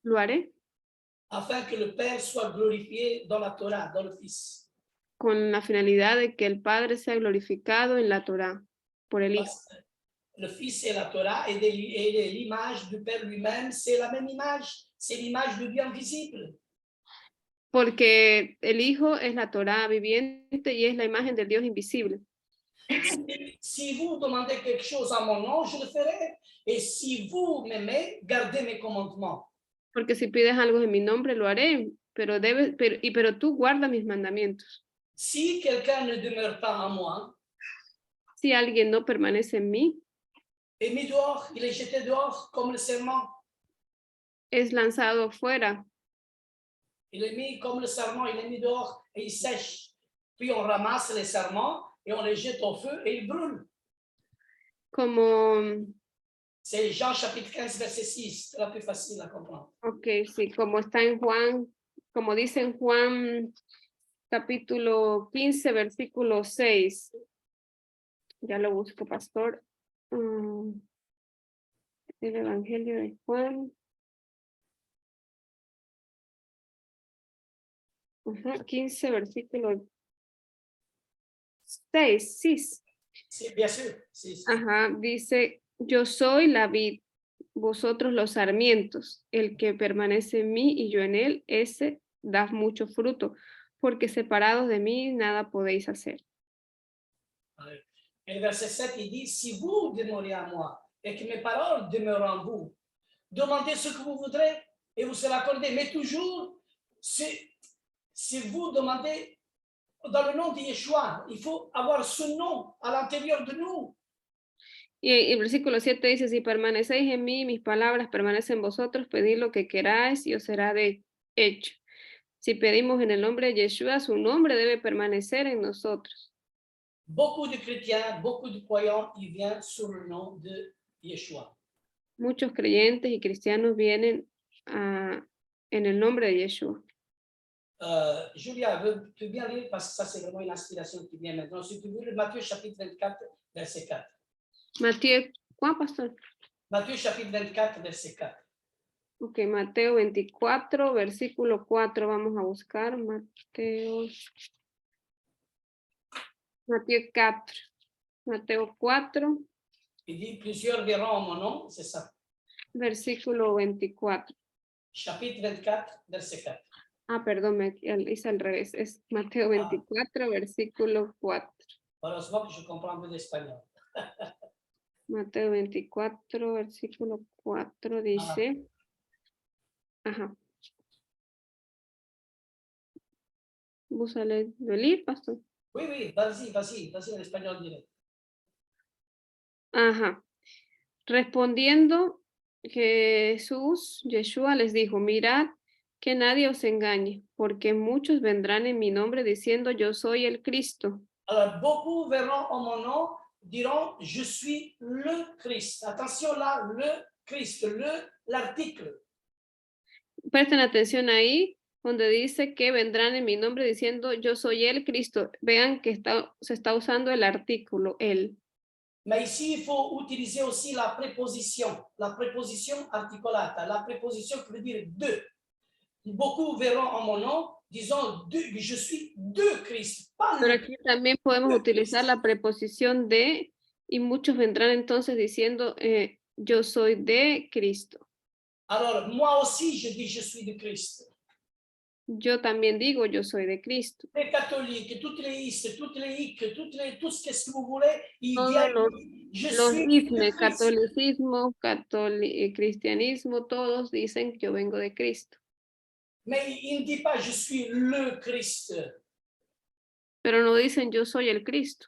lo haré, afin que le Père soit glorifié dans la Torah, dans le Fils. con la finalidad de que el Padre sea glorificado en la Torá, por el Hijo. Parce que le Fils et la Torah et l'image du Père lui-même, c'est la même image, c'est l'image de Dieu invisible. Porque el Hijo es la Torá viviente y es la imagen del Dios invisible. Si vous demandez quelque chose à mon nom, je le ferai. Et si vous m'aimez, gardez mes commandements. Porque si pides algo en mi nombre, lo haré, pero tú guarda mis mandamientos. Si quelqu'un ne demeure pas en moi, Si alguien no permanece en mí, est mis dehors, il est jeté dehors comme le serment. es lanzado fuera, Il est mis comme le serment, il est mis dehors et il sèche. Puis on ramasse les serments et on les jette au feu et ils brûlent. como, C'est Jean chapitre 15, verset 6. C'est la plus facile à comprendre. ok, sí, como está en Juan, como dice en Juan capítulo 15, versículo 6. Ya lo busco, pastor. El Evangelio de Juan. Ajá, 15, versículo 6, sí. Sí, bien sûr. Sí. Ajá, dice, yo soy la vid, vosotros los sarmientos, el que permanece en mí y yo en él, ese da mucho fruto, porque separados de mí nada podéis hacer. Et le verset 7, il dit, si vous demeurez en moi et que mes paroles demeurent en vous, demandez ce que vous voudrez et vous serez accordé. Mais toujours, si vous demandez dans le nom de Yeshua, il faut avoir ce nom à l'intérieur de nous. Y el versículo 7 dice, si permanecéis en mí, mis palabras permanecen en vosotros, pedid lo que queráis y os será hecho. Si pedimos en el nombre de Yeshua, su nombre debe permanecer en nosotros. Beaucoup de chrétiens, beaucoup de croyants, ils viennent sur le nom de Yeshua. Muchos creyentes y cristianos vienen en el nombre de Yeshua. Julia, tu veux bien lire parce que ça c'est vraiment une inspiration qui vient maintenant. Si tu veux, le Matthieu chapitre 24, verset 4. Mateo, ¿cuál, pastor? Matthieu chapitre 24, verset 4. Ok, Mateo 24, versículo 4, vamos a buscar. Mateo 4. Mateo 4. Il dit, plusieurs verront en mon nom, c'est ça. Versículo 24. Chapitre 24, verset 4. Ah, perdón, me hice al revés. Es Mateo 24, versículo 4. Heureusement que je comprends un peu d'espagnol. Mateo 24, versículo 4 dice. Ajá. ¿Vos a leer, pastor? Oui, vas-y en espagnol direct. Ajá. Respondiendo Jesús, Yeshua les dijo, mirad que nadie os engañe, porque muchos vendrán en mi nombre diciendo yo soy el Cristo. Alors, beaucoup verront en mon nom, diront je suis le Christ. Attention là, le Christ, l'article. Presten atención ahí, donde dice que vendrán en mi nombre diciendo yo soy el Cristo. Vean que se está usando el artículo, él. Mais ici, il faut utiliser aussi la préposition articulata, la préposition qui veut dire de. Beaucoup verront en mon nom, disons je suis de Christ, pas Pero le aquí también podemos utilizar la preposición de, y muchos vendrán entonces diciendo, yo soy de Cristo. Alors, moi aussi, je dis je suis de Christ. Yo también digo, yo soy de Cristo. Les catholiques, toutes les istes, toutes les hic, tout ce que vous voulez, ils Todos viennent, je los suis de ismes, Christ. catolicismo, cristianismo, todos dicen yo vengo de Cristo. Mais il ne dit pas je suis le Christ. Pero no dicen yo soy el Cristo.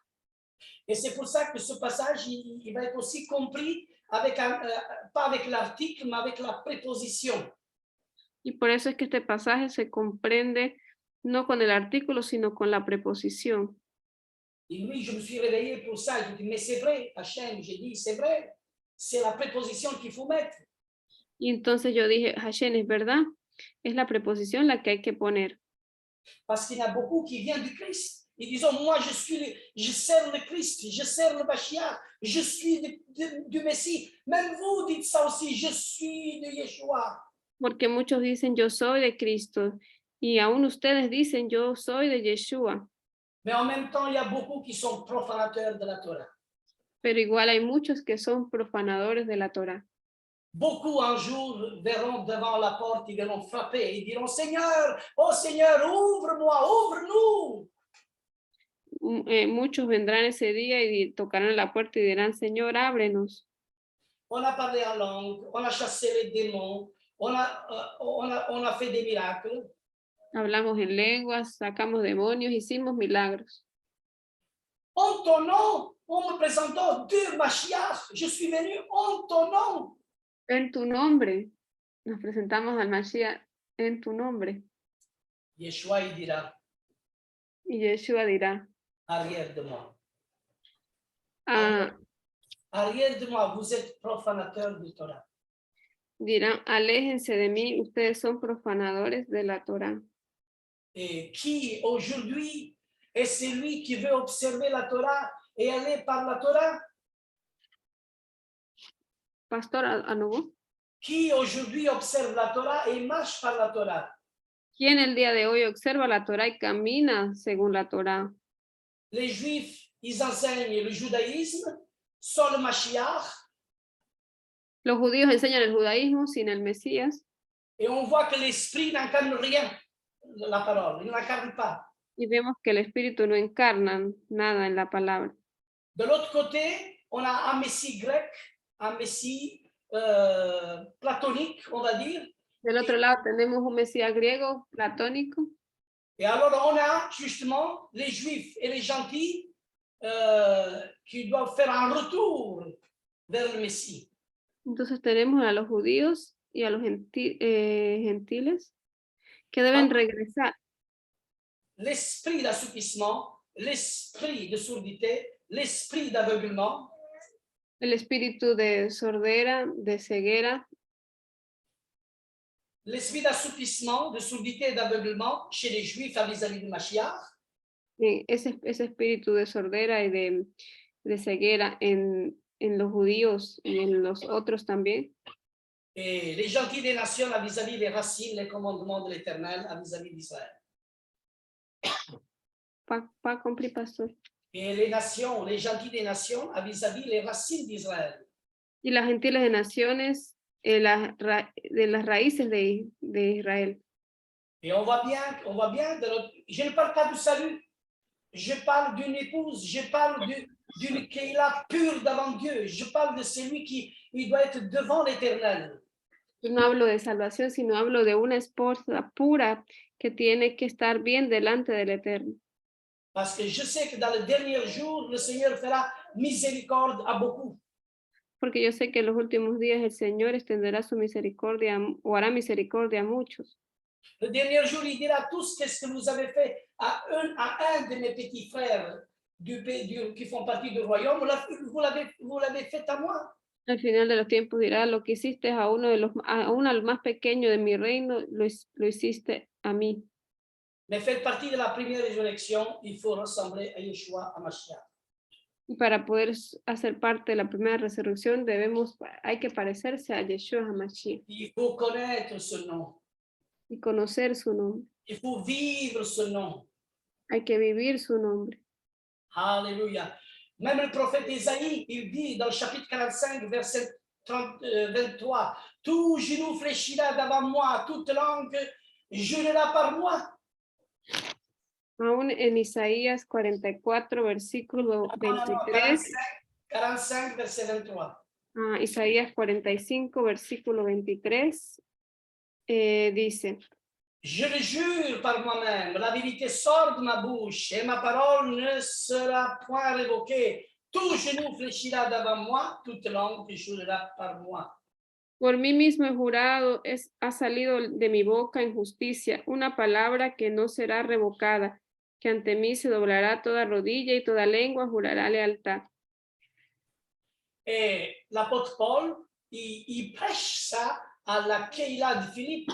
Et c'est pour ça que ce passage, il va être aussi compris avec pas avec l'article, mais avec la préposition. Y por eso es que este pasaje se comprende no con el artículo, sino con la preposición. Et lui, je me suis réveillé pour ça. Je dis, mais c'est vrai, Hachem, j'ai dit, c'est vrai. C'est la préposition qu'il faut mettre. Y entonces yo dije, Hashem, es verdad, es la preposición la que hay que poner. Parce qu'il y en a beaucoup qui viennent du Christ. Ils disent, moi, je sers le Christ, je sers le Mashiach, je suis du Messie. Même vous dites ça aussi, je suis de Yeshua. Porque muchos dicen, yo soy de Cristo. Y aún ustedes dicen, yo soy de Yeshua. Mais en même temps, il y a beaucoup qui sont profanateurs de la Torah. Pero igual hay muchos que son profanadores de la Torah. Beaucoup un jour verront devant la porte, ils verront frapper, ils diront, Seigneur, oh Seigneur, ouvre-moi, ouvre-nous. Muchos vendrán ese día y tocarán la puerta y dirán, Señor, ábrenos. On a parlé en langue, on a chassé les démons, on a fait des miracles. Hablamos en lenguas, sacamos demonios, hicimos milagros. En ton nom, on me présentó deux Mashiach. Je suis venu en ton nom. En tu nombre, nos presentamos al Mashiach en tu nombre. Yeshua, il dira, Y Yeshua dirá, arrière de moi. ah, Arrière de moi, vous êtes profanateurs du Torah. dirán, aléjense de mí, ustedes son profanadores de la Torah. Et qui aujourd'hui est celui qui veut observer la Torah et aller par la Torah? Pastor Anubo, Qui aujourd'hui observe la Torah et marche par la Torah? ¿quién el día de hoy observa la Torah y camina según la Torah? Les Juifs, ils enseignent le judaïsme sans le Mashiach. Los judíos enseñan el judaísmo sin el Mesías. Et on voit que l'esprit n'incarne rien, la parole, il n'incarne pas. Y vemos que el espíritu no encarna nada en la palabra. De l'autre côté, on a un Messie grec, un Messie platonique, on va dire. Del otro lado tenemos un Mesías griego, platónico. Et alors, on a justement les Juifs et les gentils qui doivent faire un retour vers le Messie. Entonces tenemos a los judíos y a los gentiles que deben regresar. L'esprit d'assoupissement, l'esprit de surdité, l'esprit d'aveuglement. El espíritu de sordera, de ceguera. L'esprit d'assoupissement, de surdité et d'aveuglement chez les Juifs vis-à-vis du Mashiach. Ese espíritu de sordera y de ceguera en los judíos y en los otros también. Et les gentils des nations vis-à-vis les racines, les commandements de l'Éternel vis-à-vis d'Israël. Pas compris, pastor. Et les nations, les gentils des nations vis-à-vis les racines d'Israël. Y las gentiles de naciones de las raíces de Israel. Et on voit bien je ne parle pas du salut, je parle d'une épouse, je parle d'une Keila pure devant Dieu, je parle de celui qui il doit être devant l'Éternel. No hablo de salvación, sino hablo de una esposa pura que tiene que estar bien delante del Eterno. Parce que je sais que dans le dernier jour, le Seigneur fera miséricorde à beaucoup. Porque yo sé que en los últimos días el Señor extenderá su misericordia o hará misericordia a muchos. Le dernier jour, il dira tous qu'est-ce que vous avez fait à un de mes petits frères qui font partie du royaume, vous l'avez fait à moi. Al final de los tiempos dirá, lo que hiciste a uno de los más pequeños de mi reino, lo hiciste a mí. Mais faire partie de la première résurrection, il faut ressembler à Yeshua, à Mashiach. Y para poder hacer parte de la primera resurrección, hay que parecerse a Yeshua HaMashiach. Il faut connaître ce nom. y conocer su nombre. Il faut vivre ce nom. Hay que vivir su nombre. Alléluia. Même le prophète Isaïe, il dit dans le chapitre 45, verset 23, tout genou fléchira devant moi, toute langue jurera par moi. Aún en Isaías 44, versículo 23. 45, verset 23. Isaías 45, versículo 23, dice: Je le jure par moi-même, la vérité sort de ma bouche et ma parole ne sera point révoquée. Tout genou fléchira devant moi, toute langue jurera par moi. Por mí mismo he jurado, ha salido de mi boca en justicia, una palabra que no será revocada, que ante mí se doblará toda rodilla y toda lengua jurará lealtad. Et l'apôtre Paul, il prêche ça à la Keila de Philippe.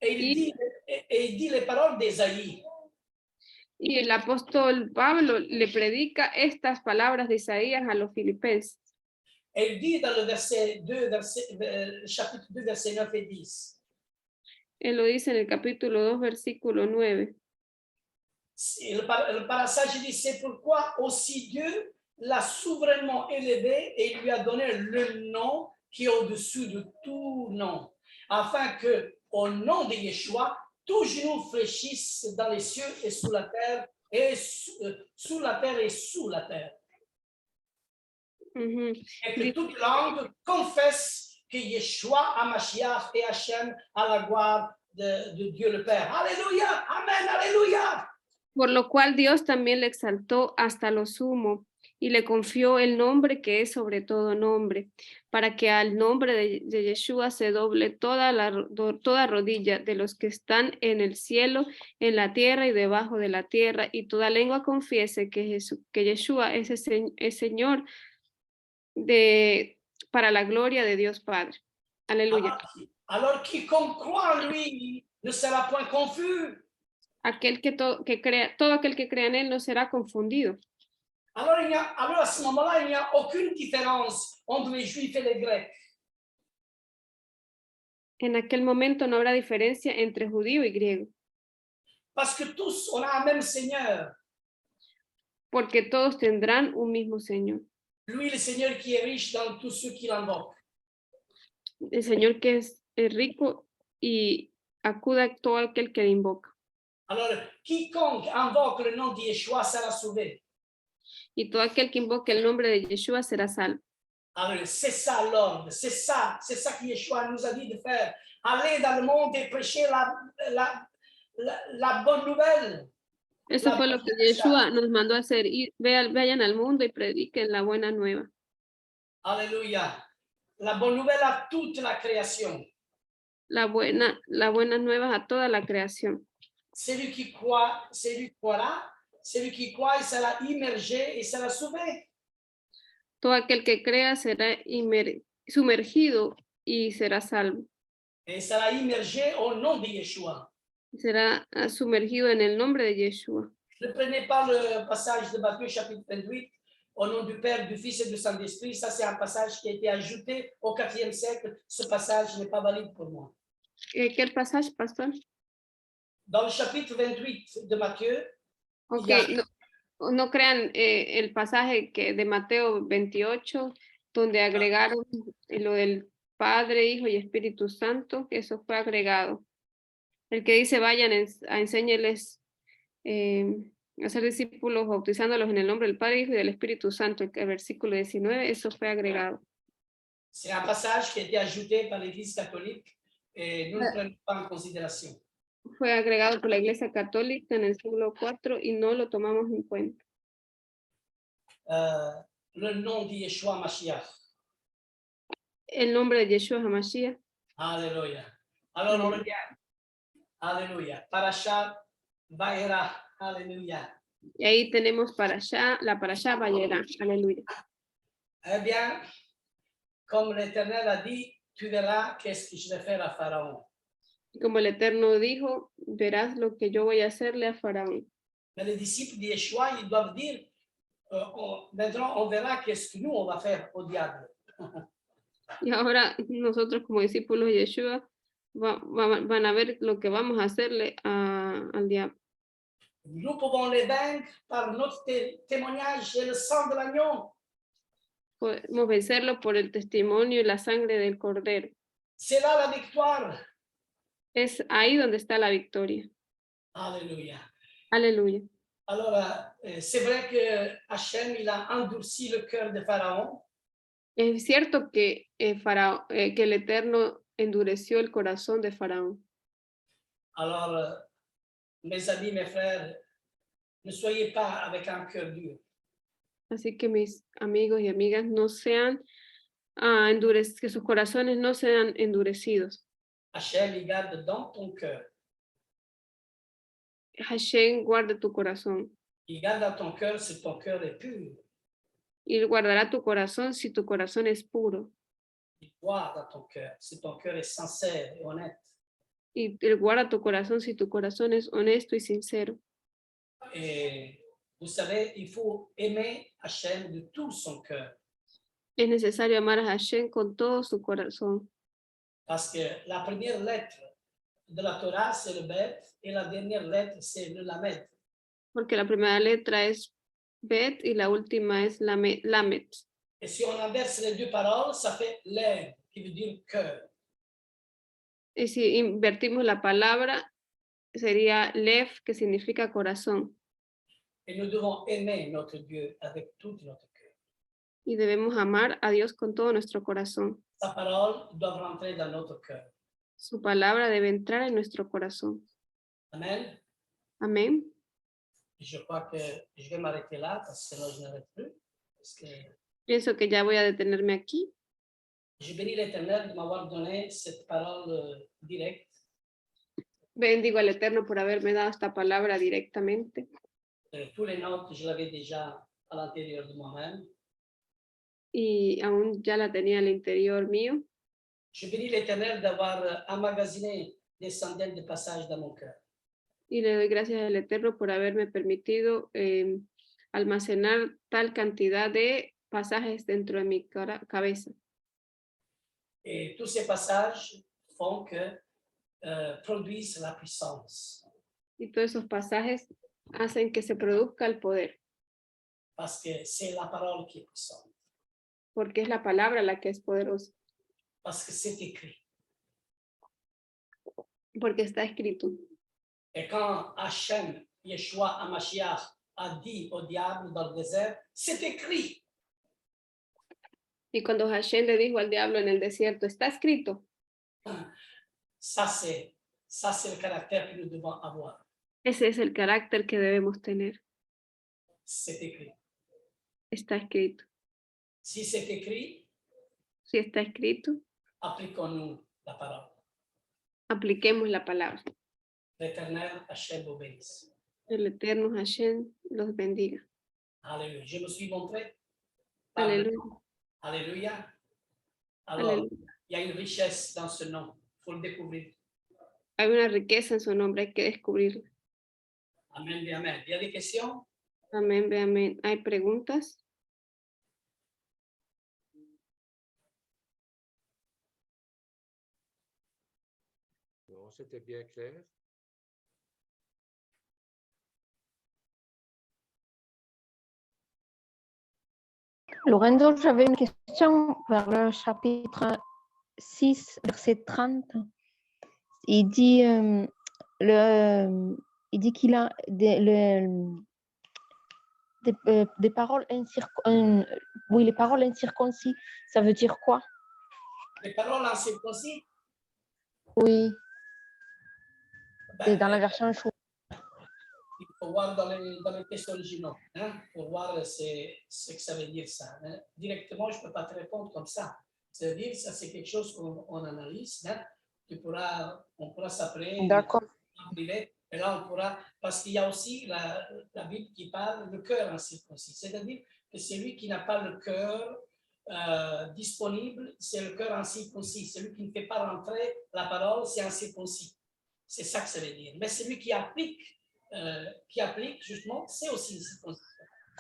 Et il dit les paroles d'Ésaïe. Y el apóstol Pablo le predica estas palabras de Isaías a los filipenses. Et il dit dans le verset 2, chapitre 2, verset 9 et 10. Él lo dice en el capítulo 2, versículo 9. Le passage dit, c'est pourquoi aussi Dieu l'a souverainement élevé et lui a donné le nom qui est au-dessus de tout nom, afin que, au nom de Yeshua, tout genou fléchisse dans les cieux et sous la terre, et sous la terre et sous la terre. Et que toute langue confesse que Yeshua, Hamashiach et Hachem à la gloire de Dieu le Père. Alléluia, Amen, Alléluia. Por lo cual Dios también le exaltó hasta lo sumo y le confió el nombre que es sobre todo nombre, para que al nombre de Yeshua se doble toda rodilla de los que están en el cielo, en la tierra y debajo de la tierra, y toda lengua confiese que Yeshua es Señor para la gloria de Dios Padre. Aleluya. Alors quiconque croit en lui ne sera point confus. Todo aquel que crea en él no será confundido. Alors à ce moment-là, il n'y a aucune différence entre les Juifs et les Grecs. En aquel momento no habrá diferencia entre judío y griego. Parce que tous, on a un même Seigneur. Porque todos tendrán un mismo Señor. Lui, le Seigneur qui est riche dans tous ceux qui l'invoquent. El Señor que es rico y acuda a todo aquel que le invoca. Alors, quiconque invoque le nom de Yeshua sera sauvé. Y todo aquel que invoque el nombre de Yeshua será salvo. Alors, c'est ça l'ordre, c'est ça que Yeshua nous a dit de faire. Aller dans le monde et prêcher la bonne nouvelle. Eso fue lo que Yeshua nos mandó a hacer. Vayan al mundo y prediquen la buena nueva. Alléluia. La bonne nouvelle à toute la création. La buena nueva a toda la creación. Celui qui croit, celui qui croit, il sera immergé et sera sauvé. Todo aquel que crea será sumergido y será salvo. Et sera immergé au nom de Yeshua. Será sumergido en el nombre de Yeshua. Ne prenez pas le passage de Matthieu chapitre 28, au nom du Père, du Fils et du Saint-Esprit. Ça, c'est un passage qui a été ajouté au IVe siècle. Ce passage n'est pas valide pour moi. ¿Qué passage, pastor? Dans le chapitre 28 de Matthieu, Okay, no crean el pasaje de Mateo 28, donde agregaron lo del Padre, Hijo y Espíritu Santo, que eso fue agregado. El que dice vayan a enséñeles a ser discípulos bautizándolos en el nombre del Padre, Hijo y del Espíritu Santo, el versículo 19, eso fue agregado. C'est un passage qui a été ajouté par l'Église catholique et nous ne le prenons pas en considération. Fue agregado por la Iglesia Católica en el siglo IV y no lo tomamos en cuenta. Le nom de Yeshua Mashiach. El nombre de Yeshua HaMashiach. Alléluia. Alors on regarde. Alléluia. Parashat Vayera. Alléluia. Y ahí tenemos la Parashá Vayera. Aleluya. Eh bien, comme l'Éternel a dit, tu verras qu'est-ce que je vais faire à Pharaon. Como el Eterno dijo, verás lo que yo voy a hacerle a Faraón. Mais les disciples de Yeshua, ils doivent dire, maintenant on verra qu'est-ce que nous on va faire au diable. Y ahora nosotros como discípulos de Yeshua van a ver lo que vamos a hacerle al diablo. Nous pouvons les vaincre par notre témoignage et le sang de l'agneau. Podemos vencerlo por el testimonio y la sangre del cordero. C'est là la victoire. Es ahí donde está la victoria. Alléluia. Aleluya. Alors, c'est vrai que Hachem, il a endurci le cœur de Pharaon. Es cierto que, que el Eterno endureció el corazón de Faraón. Alors, mes amis, mes frères, ne soyez pas avec un cœur dur. Así que mis amigos y amigas no sean que sus corazones no sean endurecidos. Hachem, il garde dans ton cœur. Hashem guarda tu corazón. Il garde dans ton cœur si ton cœur est pur. Y él guardará tu corazón si tu corazón es puro. Il guarde dans ton cœur si ton cœur est sincère et honnête. Y él guarda tu corazón si tu corazón es honesto y sincero. Et vous savez, il faut aimer Hachem de tout son cœur. Es necesario amar a Hashem con todo su corazón. Parce que la première lettre de la Torah, c'est le Bet, et la dernière lettre, c'est le Lamed. Porque la primera letra es Bet y la última es Lamet. Et si on inverse les deux paroles, ça fait Lev, qui veut dire cœur. Y si invertimos la palabra, sería Lev, que significa corazón. Et nous devons aimer notre Dieu avec tout notre cœur. Y debemos amar a Dios con todo nuestro corazón. Sa parole doit rentrer dans notre cœur. Su palabra debe entrar en nuestro corazón. Amen. Amén. Je crois que je vais m'arrêter là, parce que sinon je n'arrête plus. Parce que Pienso que ya voy a detenerme aquí. je bénis l'Éternel de m'avoir donné cette parole directe. Bendigo al Eterno por haberme dado esta palabra directamente. Tous les notes, je l'avais déjà à l'intérieur de moi-même. Y aún ya la tenía al interior mío. Je bénis l'Éternel d'avoir emmagasiné des centaines de passages dans mon cœur. Y le doy gracias al Eterno por haberme permitido almacenar tal cantidad de pasajes dentro de mi cabeza. Et tous ces passages font que produisent la puissance. Y todos esos pasajes hacen que se produzca el poder, Parce que c'est la parole qui est puissante. porque es la palabra la que es poderosa, Parce que c'est écrit. porque está escrito. Et quand Hachem, Yeshua HaMashiach, a dit au diable dans le désert, c'est écrit. Y cuando Hashem le dijo al diablo en el desierto, está escrito, Ça, c'est le caractère que nous devons avoir. ese es el carácter que debemos tener. C'est écrit. Está escrito. Si c'est écrit, Si está escrito, appliquons-nous la parole. apliquemos la palabra. L'Éternel Hachem vous bénisse. El Eterno Hashem los bendiga. Alléluia. Je me suis montré. Aleluya. Alléluia. Alors, Aleluya. il y a une richesse dans ce nom. Il faut le découvrir. Hay una riqueza en su nombre, hay que descubrirla. Amen et amen. Il y a des questions? Amén, ve amén. ¿Hay preguntas? Non, c'était bien clair. Lorenzo, j'avais une question vers le chapitre 6, verset 30. Il dit, il dit qu'il a des paroles oui, les paroles incirconcis. Ça veut dire quoi? Les paroles incirconcis? Oui, Ben, c'est dans la version chou. il faut voir dans les textes originaux, hein, pour voir ce que ça veut dire ça. Hein. Directement, je ne peux pas te répondre comme ça. Ça veut dire ça, c'est quelque chose qu'on analyse. Hein. On pourra s'appeler. D'accord. Et là, on pourra, parce qu'il y a aussi la Bible qui parle le cœur incirconcis. C'est-à-dire que celui qui n'a pas le cœur disponible, c'est le cœur incirconcis. Celui qui ne fait pas rentrer la parole, c'est incirconcis. C'est ça que ça veut dire. Mais celui qui applique justement, c'est aussi circoncis.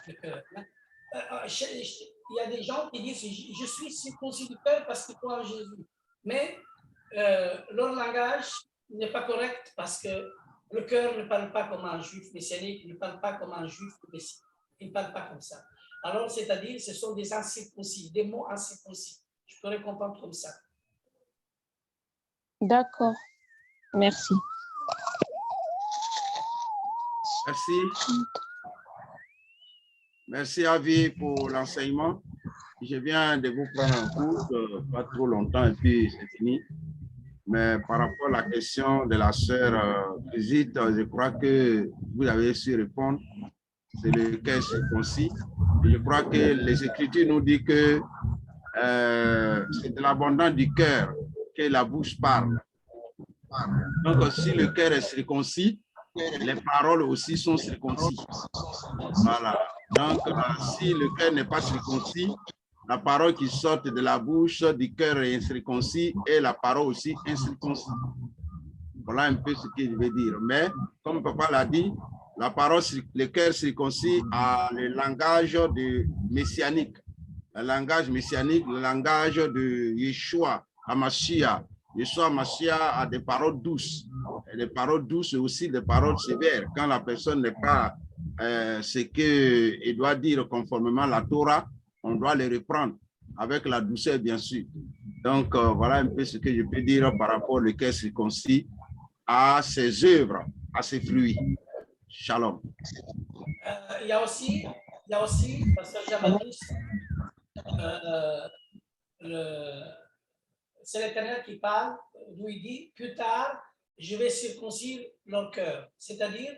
Le cœur. Il y a des gens qui disent je suis circoncis du cœur parce que crois en Jésus. Mais leur langage n'est pas correct parce que le cœur ne parle pas comme un juif messianique, ne parle pas comme un juif messianique, il ne parle pas comme ça. Alors, c'est-à-dire, ce sont des incirconcis, des mots incirconcis. Je pourrais comprendre comme ça. D'accord. Merci. Merci. Merci, Avi, pour l'enseignement. Je viens de vous prendre en cours, pas trop longtemps, et puis c'est fini. Mais par rapport à la question de la sœur Brigitte, je crois que vous avez su répondre. C'est le cœur circoncis. Je crois que les Écritures nous disent que c'est de l'abondance du cœur que la bouche parle. Donc, si le cœur est circoncis, les paroles aussi sont circoncis. Voilà. Donc, si le cœur n'est pas circoncis, la parole qui sort de la bouche du cœur est incirconcis et la parole aussi incirconcis. Voilà un peu ce que je veux dire. Mais, comme papa l'a dit, la parole, le cœur circoncis a le langage de messianique. Le langage messianique, le langage de Yeshua, Hamashiach. Yeshua Hamashiach a des paroles douces. Et des paroles douces et aussi des paroles sévères. Quand la personne n'est pas ce qu'il doit dire conformément à la Torah, on doit le reprendre avec la douceur, bien sûr. Donc, voilà un peu ce que je peux dire par rapport au cœur circoncis à ses œuvres, à ses fruits. Shalom. Il y a aussi, pasteur Jean-Baptiste, c'est l'Éternel qui parle, d'où il dit, plus tard, je vais circoncire leur cœur. C'est-à-dire,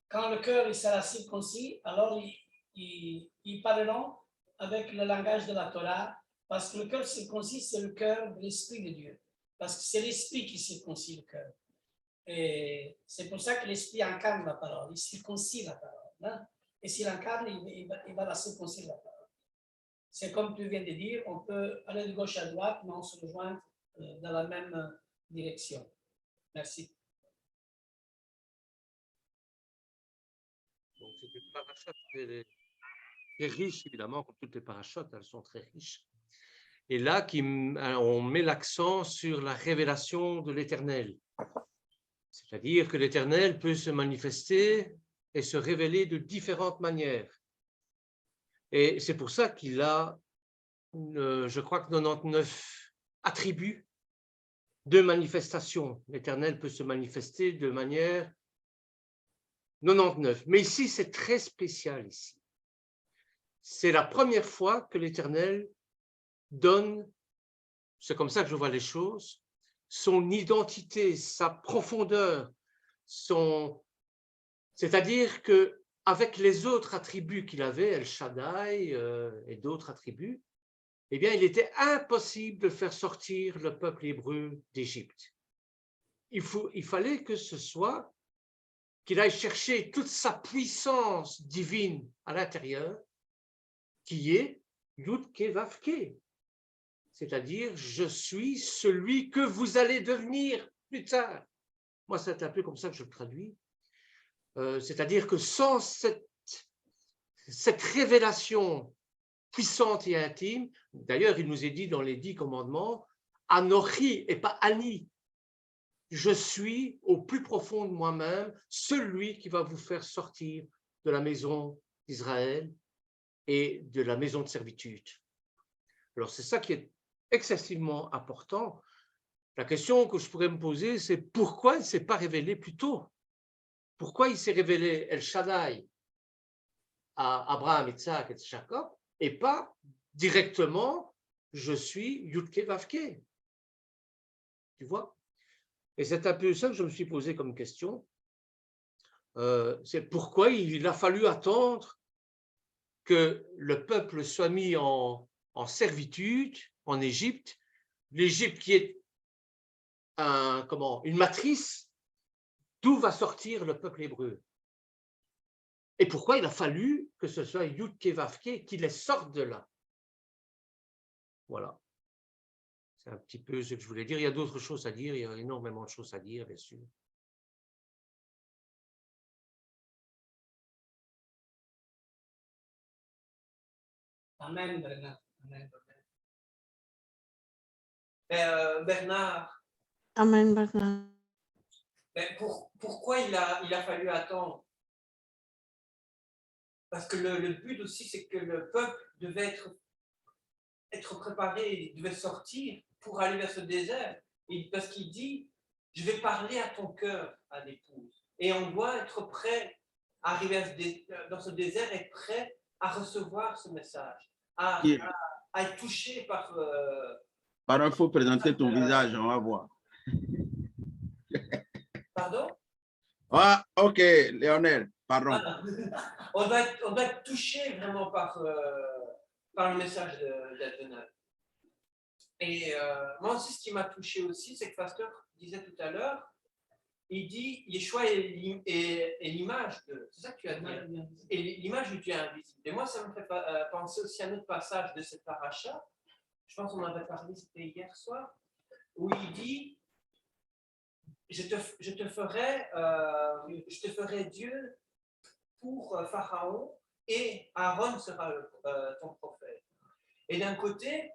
quand le cœur il sera circoncis, alors ils parleront avec le langage de la Torah, parce que le cœur circoncis, c'est le cœur de l'Esprit de Dieu. Parce que c'est l'Esprit qui circoncit le cœur. Et c'est pour ça que l'Esprit incarne la parole, il circoncit la parole. Hein? Et s'il incarne, il va la circoncire la parole. C'est comme tu viens de dire, on peut aller de gauche à droite, mais on se rejoint dans la même direction. Merci. Donc, c'est une parachute très riche, évidemment, comme toutes les parachutes, elles sont très riches. Et là, on met l'accent sur la révélation de l'Éternel. C'est-à-dire que l'Éternel peut se manifester et se révéler de différentes manières. Et c'est pour ça qu'il a, je crois que 99 attributs de manifestation. L'Éternel peut se manifester de manière 99. Mais ici, c'est très spécial ici. C'est la première fois que l'Éternel donne, c'est comme ça que je vois les choses, son identité, sa profondeur, c'est-à-dire qu'avec les autres attributs qu'il avait, El Shaddai et d'autres attributs, eh bien, il était impossible de faire sortir le peuple hébreu d'Égypte. Il fallait que ce soit qu'il aille chercher toute sa puissance divine à l'intérieur, qui est Yud-Ke Vav-Ke. C'est-à-dire, je suis celui que vous allez devenir plus tard. Moi, c'est un peu comme ça que je le traduis. C'est-à-dire que sans cette révélation puissante et intime, d'ailleurs, il nous est dit dans les 10 commandements, Anochi et pas Ani. Je suis au plus profond de moi-même celui qui va vous faire sortir de la maison d'Israël et de la maison de servitude. Alors, c'est ça qui est excessivement important. La question que je pourrais me poser, c'est pourquoi il ne s'est pas révélé plus tôt? Pourquoi il s'est révélé El Shaddai à Abraham, Isaac et Jacob et pas directement je suis Yud-Ke Vav-Ke? Tu vois? Et c'est un peu ça que je me suis posé comme question. C'est pourquoi il a fallu attendre que le peuple soit mis en servitude en Égypte, l'Égypte qui est une matrice d'où va sortir le peuple hébreu. Et pourquoi il a fallu que ce soit Yud-Ke Vav-Ke qui les sorte de là. Voilà. C'est un petit peu ce que je voulais dire. Il y a d'autres choses à dire, il y a énormément de choses à dire, bien sûr. Amen, Bernard. Amen. Bernard, Amen, Bernard. Mais pourquoi il a fallu attendre? Parce que le but aussi, c'est que le peuple devait être préparé, il devait sortir pour aller vers ce désert. Parce qu'il dit, je vais parler à ton cœur, à l'épouse. Et on doit être prêt à arriver dans ce désert et prêt à recevoir ce message, à être touché par... Pardon, il faut présenter ton visage, on va voir. Pardon? Ah, ok, Lionel, pardon. On doit être touché vraiment par le message d'Adonai. Et moi aussi, ce qui m'a touché aussi, c'est que Pasteur disait tout à l'heure, il dit Yeshua est l'image de. C'est ça que tu as dit. Et l'image du Dieu invisible. Et moi, ça me fait penser aussi à un autre passage de cette paracha. Je pense qu'on en avait parlé, c'était hier soir, où il dit je te ferai Dieu pour Pharaon et Aaron sera ton prophète. Et d'un côté,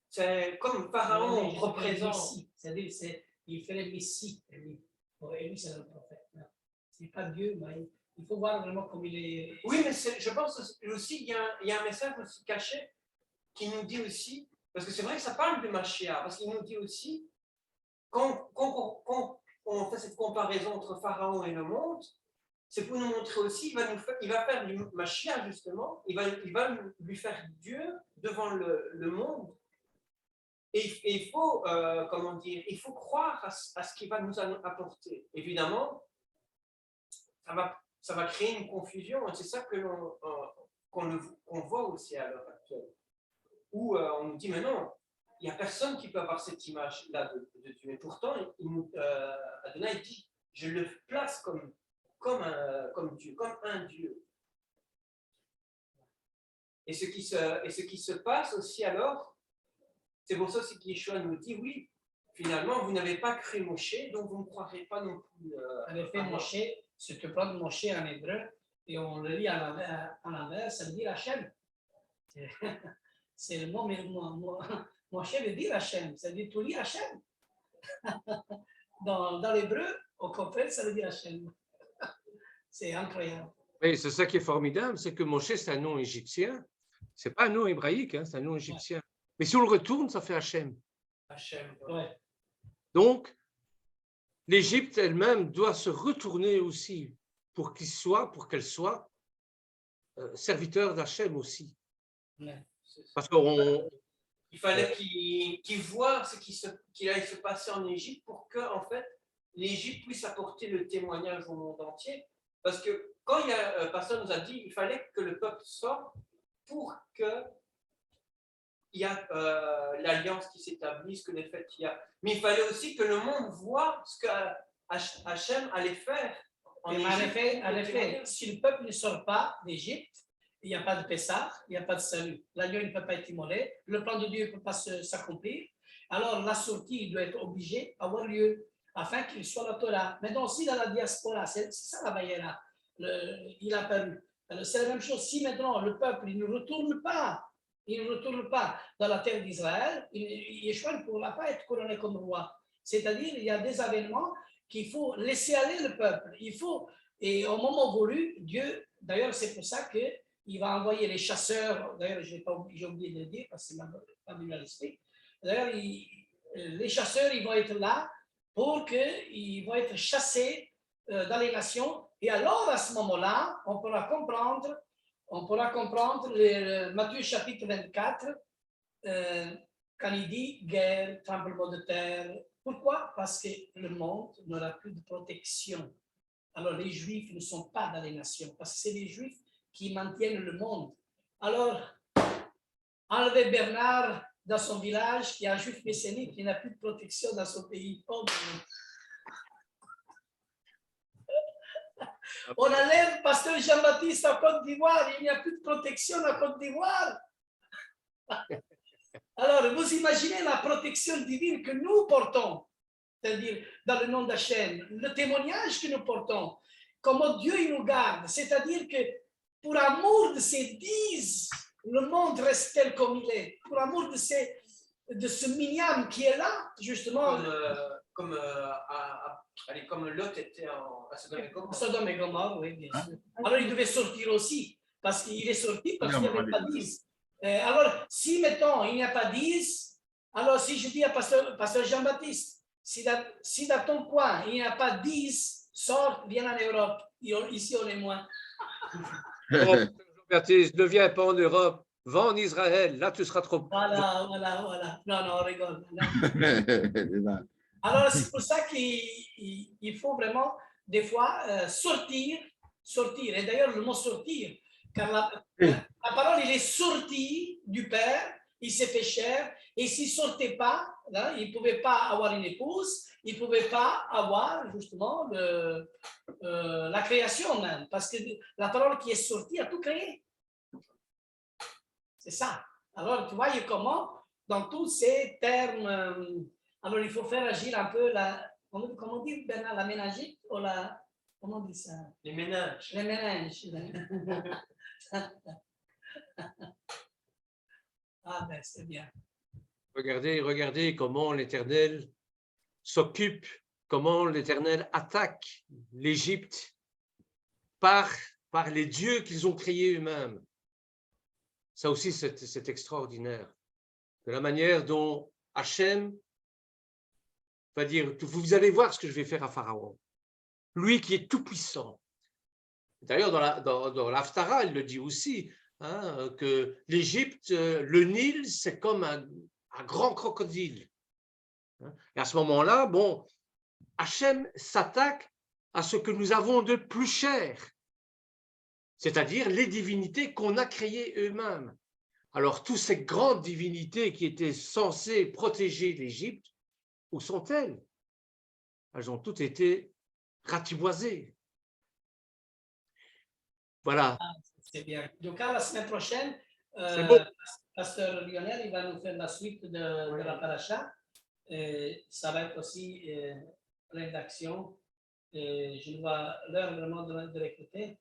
c'est comme Pharaon représente. C'est-à-dire, il fait le Messie. Et lui, c'est le prophète. Ce n'est pas Dieu, mais il faut voir vraiment comme il est. Oui, mais je pense aussi qu'il y a un message aussi caché qui nous dit aussi, parce que c'est vrai que ça parle de Mashiach, parce qu'il nous dit aussi, quand on fait cette comparaison entre Pharaon et le monde, c'est pour nous montrer aussi, il va faire du Mashiach justement, il va lui faire Dieu devant le monde. Et il faut, il faut croire à ce qu'il va nous apporter. Évidemment, ça va créer une confusion, et c'est ça qu'on voit aussi à l'heure actuelle. Où on nous dit, mais non, il n'y a personne qui peut avoir cette image-là de Dieu. Et pourtant, Adonai dit, je le place comme Dieu, comme un Dieu. Et ce qui se passe aussi alors, c'est pour ça aussi qu'Yeshua nous dit, oui, finalement, vous n'avez pas cru Moshe, donc vous ne croirez pas non plus. En effet, Moshe, c'est le plan de Moshe en hébreu, et on le lit à l'envers, ça veut dire Hachem. C'est le mot, mais Moshe veut dire Hachem, ça veut dire tout lit Hachem. Dans l'hébreu, au contraire, ça veut dire Hachem. C'est incroyable. Oui, c'est ça qui est formidable, c'est que Moshe, c'est un nom égyptien. Ce n'est pas un nom hébraïque, hein, c'est un nom égyptien. Mais si on le retourne, ça fait Hachem. Hachem, ouais. Donc, l'Égypte elle-même doit se retourner aussi pour qu'elle soit serviteur d'Hachem aussi. Ouais. Parce qu'on... Il fallait qu'il voit ce qui allait se passer en Égypte pour que, en fait, l'Égypte puisse apporter le témoignage au monde entier. Parce que quand Pasteur nous a dit qu'il fallait que le peuple sorte pour que il y a l'alliance qui s'établisse, que les fêtes qu'il y a. Mais il fallait aussi que le monde voit ce que Hachem allait faire. En effet, si le peuple ne sort pas d'Égypte, il n'y a pas de Pessah, il n'y a pas de salut. L'agneau ne peut pas être immolé, le plan de Dieu ne peut pas s'accomplir. Alors la sortie doit être obligée d'avoir lieu afin qu'il soit la Torah. Maintenant aussi dans la diaspora, c'est ça la Bayera, il a apparu. C'est la même chose. Si maintenant le peuple il ne retourne pas dans la terre d'Israël, Yeshua ne pourra pas être couronné comme roi. C'est-à-dire il y a des événements qu'il faut laisser aller le peuple. Et au moment voulu, Dieu, d'ailleurs c'est pour ça qu'il va envoyer les chasseurs, d'ailleurs j'ai oublié de le dire parce que c'est pas venu à l'esprit, d'ailleurs les chasseurs ils vont être là pour qu'ils vont être chassés dans les nations, et alors à ce moment-là, on pourra comprendre Matthieu chapitre 24, quand il dit guerre, tremblement de terre. Pourquoi? Parce que le monde n'aura plus de protection. Alors les Juifs ne sont pas dans les nations, parce que c'est les Juifs qui maintiennent le monde. Alors, enlever Bernard dans son village, qui est un Juif messianique, qui n'a plus de protection dans son pays. Oh, on enlève Pasteur Jean-Baptiste en Côte d'Ivoire, il n'y a plus de protection en Côte d'Ivoire. Alors, vous imaginez la protection divine que nous portons, c'est-à-dire dans le nom d'Hachem, le témoignage que nous portons, comment Dieu il nous garde, c'est-à-dire que pour amour de ces 10, le monde reste tel comme il est, pour amour de ce Miniam qui est là, justement. comme, allez, comme Lot était à Sodome et Gomorrhe. Sodome et Gomorrhe, oui, bien sûr. Alors, il devait sortir aussi, parce qu'il est sorti parce qu'il n'y avait pas 10. Alors, si, mettons, il n'y a pas 10, alors si je dis à pasteur Jean-Baptiste, si dans ton coin, il n'y a pas 10, sort, viens en Europe. Ici, on est moins. Jean-Baptiste, ne viens pas en Europe, va en Israël, là tu seras trop... Voilà. Non, on rigole. Alors, c'est pour ça qu'il faut vraiment, des fois, sortir. Et d'ailleurs, le mot sortir, car la parole, il est sorti du Père, il s'est fait chair, et s'il ne sortait pas, là, il ne pouvait pas avoir une épouse, il ne pouvait pas avoir, justement, la création même, parce que la parole qui est sortie a tout créé. C'est ça. Alors, tu vois comment, dans tous ces termes, alors il faut faire agir un peu comment on dit, Bernard, la ménagite ou la, comment on dit ça? Les ménages. Les ménages. Ah ben, c'est bien. Regardez comment l'Éternel s'occupe, comment l'Éternel attaque l'Égypte par les dieux qu'ils ont créés eux-mêmes. Ça aussi, c'est extraordinaire. De la manière dont Hachem va dire, vous allez voir ce que je vais faire à Pharaon. Lui qui est tout-puissant. D'ailleurs, dans l'Haftara, il le dit aussi, hein, que l'Égypte, le Nil, c'est comme un grand crocodile. Et à ce moment-là, bon, Hachem s'attaque à ce que nous avons de plus cher, c'est-à-dire les divinités qu'on a créées eux-mêmes. Alors, toutes ces grandes divinités qui étaient censées protéger l'Égypte, où sont-elles? Elles ont toutes été ratiboisées. Voilà. Ah, c'est bien. Donc, à la semaine prochaine, pasteur Lionel, il va nous faire la suite de la paracha. Ça va être aussi plein d'actions. Je vois l'heure vraiment de l'écouter.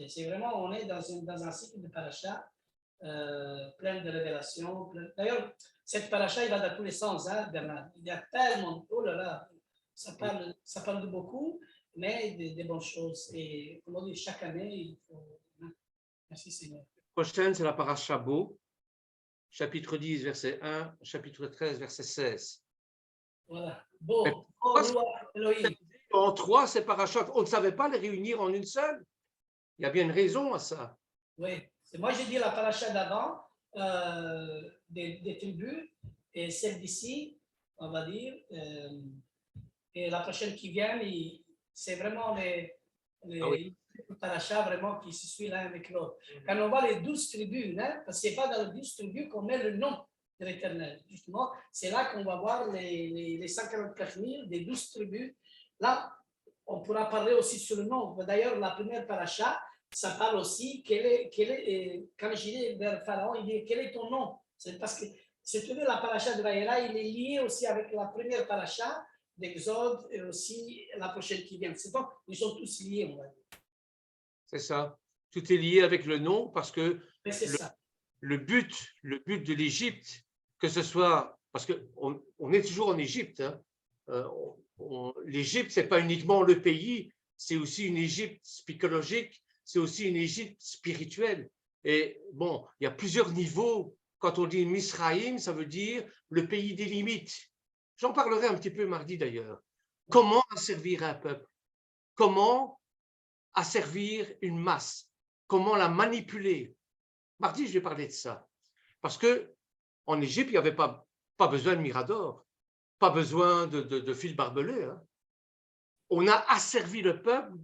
C'est vraiment, on est dans un cycle de paracha plein de révélations. D'ailleurs, cette paracha, il va dans tous les sens, hein, Bernard. Il y a tellement, oh là là, ça parle de beaucoup, mais des bonnes choses. Et comme on dit, chaque année, il faut... Merci Seigneur. La prochaine, c'est la paracha Bo, chapitre 10, verset 1, chapitre 13, verset 16. Voilà. Bon, Elohim. En 3, c'est parachas. On ne savait pas les réunir en une seule. Il y a bien une raison à ça. Oui. Moi, j'ai dit la paracha d'avant, des tribus, et celle d'ici, on va dire, et la prochaine qui vient, c'est vraiment les parachas vraiment qui se suivent l'un avec l'autre. Quand on voit les 12 tribus, hein, parce que ce n'est pas dans les 12 tribus qu'on met le nom de l'Éternel. Justement, c'est là qu'on va voir les 144 000 des 12 tribus. Là, on pourra parler aussi sur le nom. D'ailleurs, la première paracha, ça parle aussi, quand j'irai vers Pharaon, il dit, quel est ton nom? C'est parce que, c'est la paracha de Vaïra, il est lié aussi avec la première paracha d'Exode et aussi la prochaine qui vient. C'est donc, ils sont tous liés, on va dire. C'est ça. Tout est lié avec le nom parce que le but de l'Égypte, que ce soit, parce qu'on est toujours en Égypte, hein, l'Égypte, ce n'est pas uniquement le pays, c'est aussi une Égypte psychologique, c'est aussi une Égypte spirituelle. Et bon, il y a plusieurs niveaux. Quand on dit Misraïm, ça veut dire le pays des limites. J'en parlerai un petit peu mardi d'ailleurs. Comment asservir un peuple? Comment asservir une masse? Comment la manipuler? Mardi, je vais parler de ça. Parce qu'en Égypte, il n'y avait pas besoin de mirador, pas besoin de fil barbelé. Hein. On a asservi le peuple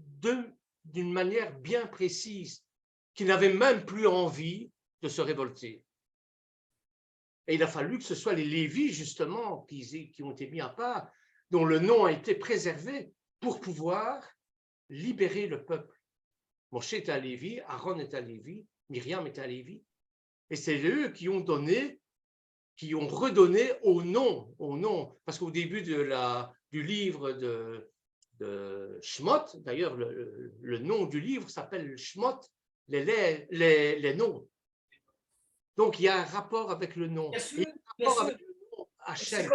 d'une manière bien précise, qui n'avait même plus envie de se révolter. Et il a fallu que ce soit les Lévis, justement, qui ont été mis à part, dont le nom a été préservé pour pouvoir libérer le peuple. Moshe est un Lévi, Aaron est un Lévi, Myriam est un Lévi. Et c'est eux qui ont redonné au nom. Parce qu'au début du livre de Shemot, d'ailleurs, le nom du livre s'appelle Shemot, les noms. Donc, il y a un rapport avec le nom. Bien sûr, Avec le nom Hachem.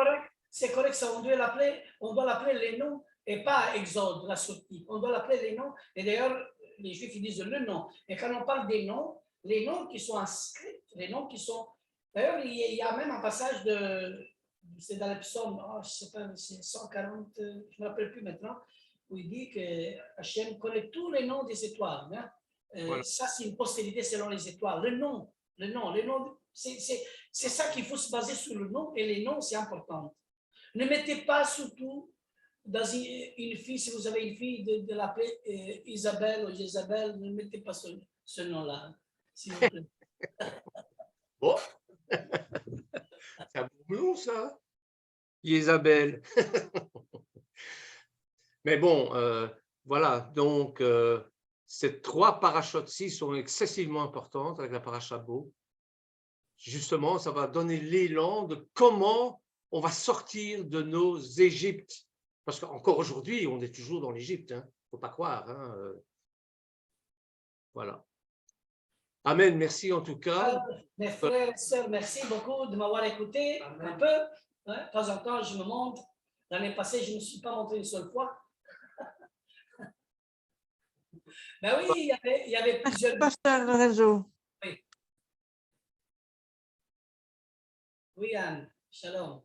c'est correct, ça, on doit l'appeler les noms et pas Exode, la sortie. On doit l'appeler les noms. Et d'ailleurs, les Juifs ils disent le nom. Et quand on parle des noms, les noms qui sont inscrits, les noms qui sont... D'ailleurs, il y a même un passage c'est dans le psaume, je ne sais pas, c'est 140, je ne me rappelle plus maintenant, où il dit que Hachem connaît tous les noms des étoiles. Hein? Voilà. Ça, c'est une postérité selon les étoiles. Le nom, c'est ça qu'il faut se baser sur le nom, et les noms, c'est important. Ne mettez pas surtout dans une fille, si vous avez une fille, de l'appeler Isabelle ou Jézabel, ne mettez pas ce nom-là, s'il vous plaît. Bon, c'est un bon nom, ça, Isabelle. Mais bon, voilà, donc ces 3 parachutes-ci sont excessivement importantes avec la paracha Bo. Justement, ça va donner l'élan de comment on va sortir de nos Égyptes. Parce qu'encore aujourd'hui, on est toujours dans l'Égypte, hein. Il ne faut pas croire. Hein. Voilà. Amen, merci en tout cas. Mes frères et sœurs, merci beaucoup de m'avoir écouté. Amen. Un peu. Hein, de temps en temps, je me montre. L'année passée, je ne me suis pas montré une seule fois. Ben oui, il y avait plusieurs... Pasteur Lorenzo. Oui. Oui, Anne. Shalom.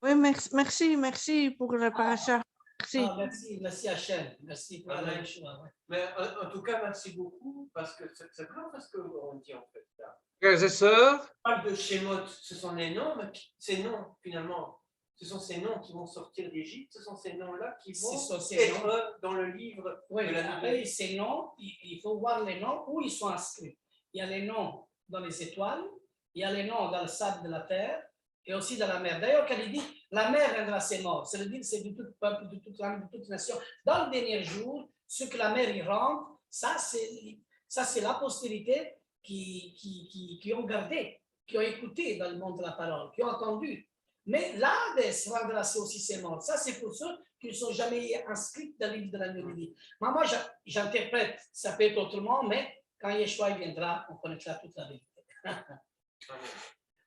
Oui, merci pour le paracha. Merci. Merci Hachem. Merci pour la Yeshua. Ouais. Mais en tout cas, merci beaucoup parce que c'est clair ce qu'on dit en fait là. Frères et sœurs, on parle de Shemot, ce sont les noms, mais ces noms finalement, ce sont ces noms qui vont sortir d'Égypte, ce sont ces noms-là qui vont être dans le livre. Oui, après ces noms, il faut voir les noms où ils sont inscrits. Il y a les noms dans les étoiles, il y a les noms dans le sable de la terre, et aussi dans la mer. D'ailleurs, quand il dit la mer rendra ses morts, ça veut dire que c'est de tout peuple, de toute langue, de toute nation. Dans le dernier jour, ce que la mer y rentre, ça c'est la postérité qui ont gardé, qui ont écouté dans le monde de la parole, qui ont entendu. Mais l'Hadès rendra aussi ses morts. Ça, c'est pour ceux qui ne sont jamais inscrits dans le livre de l'agneau de vie. Moi, j'interprète, ça peut être autrement, mais quand Yeshua viendra, on connaîtra toute la vérité.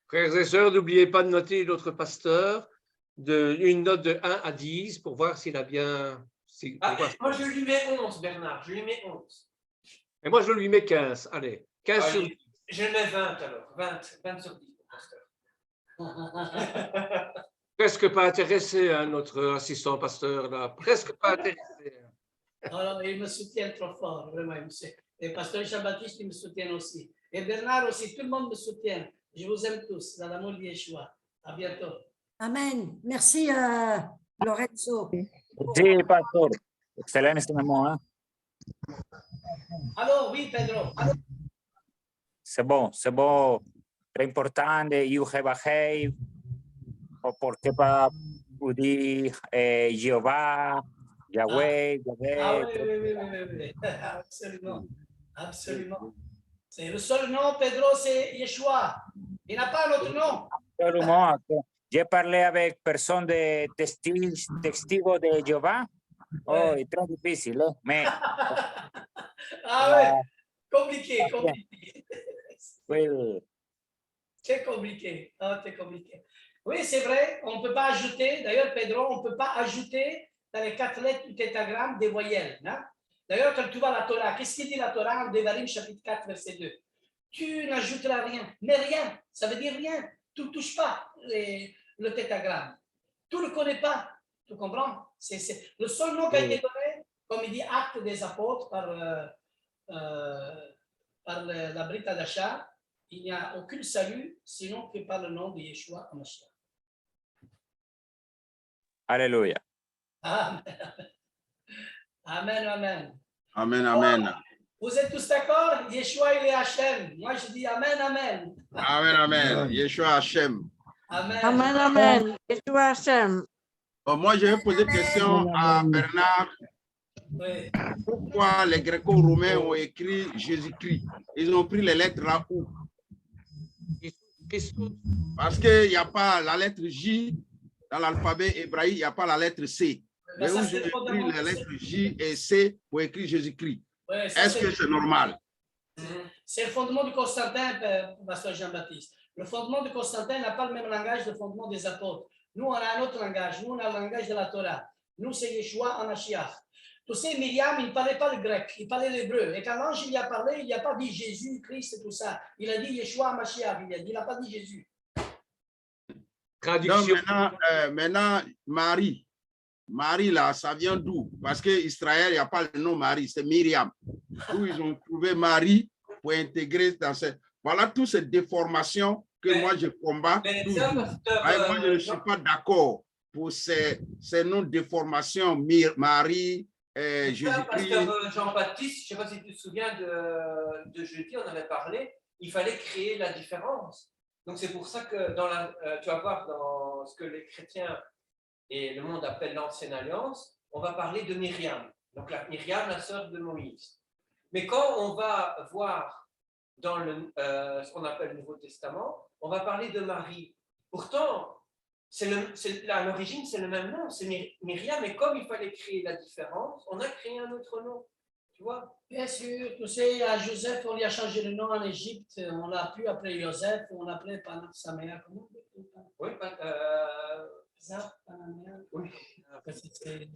Frères et sœurs, n'oubliez pas de noter notre pasteur une note de 1 à 10 pour voir s'il a bien... moi, je lui mets 11, Bernard. Je lui mais 11. Et moi, je lui mets 15. Allez, 15 sur 10. Je mets 20 alors. 20 sur 10, pasteur. Presque pas intéressé, hein, notre assistant pasteur, là. Presque pas intéressé. Alors, il me soutient trop fort, vraiment. Et pasteur Jean-Baptiste, il me soutient aussi. Et Bernard aussi, tout le monde me soutient. Je vous aime tous, dans l'amour de Yeshua. À bientôt. Amen. Merci, Lorenzo. Sí, pastor. Excelente moment. Alors, oui, Pedro. C'est bon. Très important. You have a hey. ¿Por qué pas vous dire Jéhovah, Yahweh, Oui. Absolument. C'est le seul nom, Pedro, c'est Yeshua. Il n'a pas un autre nom. Absolument. J'ai parlé avec personne de testigo de Jéhovah. Oh, c'est très difficile, mais... ouais, compliqué. Oui. C'est compliqué. C'est compliqué. Oui, c'est vrai, on ne peut pas ajouter, d'ailleurs, Pedro, on ne peut pas ajouter dans les 4 lettres du tétragramme des voyelles. Hein? D'ailleurs, quand tu vas à la Torah, qu'est-ce qu'il dit la Torah en Devarim, chapitre 4, verset 2? Tu n'ajouteras rien, mais rien, ça veut dire rien. Tu ne touches pas le tétragramme. Tu ne le connais pas, tu comprends? C'est le seul nom qui a été donné, comme il dit, acte des apôtres par la Brit Hadasha. Il n'y a aucun salut sinon que par le nom de Yeshua HaMashiach. Alléluia. Amen. Amen. Amen, amen. Vous êtes tous d'accord? Yeshua, il est Hachem. Moi, je dis Amen, amen. Amen, amen. Yeshua Hachem. Amen. Yeshua Hachem. Moi, je vais poser une question à Bernard. Oui. Pourquoi les Gréco-Romains ont écrit Jésus-Christ? Ils ont pris les lettres là où? Parce qu'il n'y a pas la lettre J dans l'alphabet hébraïque, il n'y a pas la lettre C. Mais où j'ai pris les lettres J et C pour écrire Jésus-Christ. Ouais, est-ce que c'est normal? C'est le fondement de Constantin, pasteur Jean-Baptiste. Le fondement de Constantin n'a pas le même langage que le fondement des apôtres. Nous, on a un autre langage. Nous, on a le langage de la Torah. Nous, c'est Yeshua HaMashiach. Tu sais, Myriam, il ne parlait pas le grec, il parlait l'hébreu. Et quand l'ange lui a parlé, il n'a pas dit Jésus, Christ et tout ça. Il a dit Yeshua HaMashiach. Il n'a pas dit Jésus. Donc maintenant, Marie, là, ça vient d'où? Parce qu'Israël, il n'y a pas le nom Marie, c'est Myriam. D'où ils ont trouvé Marie pour intégrer dans cette... Voilà toutes ces déformations que moi je combats toujours. Moi, je ne suis pas d'accord pour ces noms de déformation, Marie, Jésus-Christ. Pasteur Jean-Baptiste, je ne sais pas si tu te souviens de jeudi, on avait parlé, il fallait créer la différence. Donc c'est pour ça que tu vas voir dans ce que les chrétiens et le monde appellent l'ancienne alliance, on va parler de Myriam. Donc Myriam, la sœur de Moïse. Mais quand on va voir dans ce qu'on appelle le Nouveau Testament, on va parler de Marie. Pourtant, à l'origine, c'est le même nom, c'est Myriam, mais comme il fallait créer la différence, on a créé un autre nom. Tu vois? Bien sûr, tu sais, à Joseph, on lui a changé le nom en Égypte, on l'a plus appelé Joseph, on l'appelait Panam Saméa. Comment? Oui,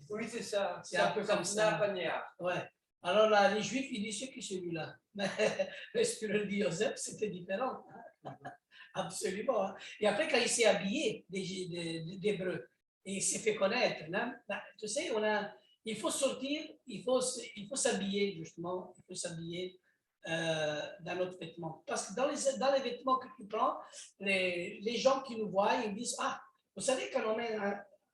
oui, c'est ça. C'est un peu comme ça. Ouais. Alors là, les Juifs, ils disent que celui-là. Mais est-ce que le dit Joseph, c'était différent? Absolument. Et après, quand il s'est habillé d'hébreu et il s'est fait connaître, tu sais, il faut sortir, il faut s'habiller, justement, il faut s'habiller dans notre vêtement. Parce que dans les vêtements que tu prends, les gens qui nous voient, ils disent, ah, vous savez, quand on met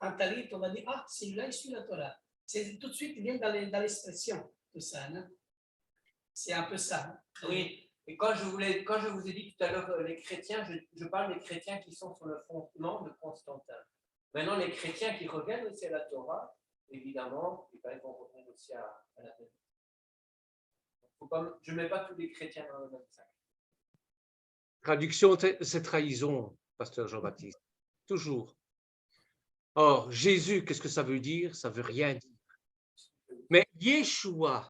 un talit, on va dire, ah, celui-là, il suit la Torah. C'est tout de suite, il vient dans l'expression, tout ça. C'est un peu ça. Oui, et quand je vous ai dit tout à l'heure, les chrétiens, je parle des chrétiens qui sont sur le fondement de Constantin. Maintenant, les chrétiens qui reviennent aussi à la Torah, évidemment, ils vont revenir aussi à la Bible. Je ne mets pas tous les chrétiens dans le même sac. Traduction, c'est trahison, pasteur Jean-Baptiste. Toujours. Or, Jésus, qu'est-ce que ça veut dire? Ça ne veut rien dire. Mais Yeshua,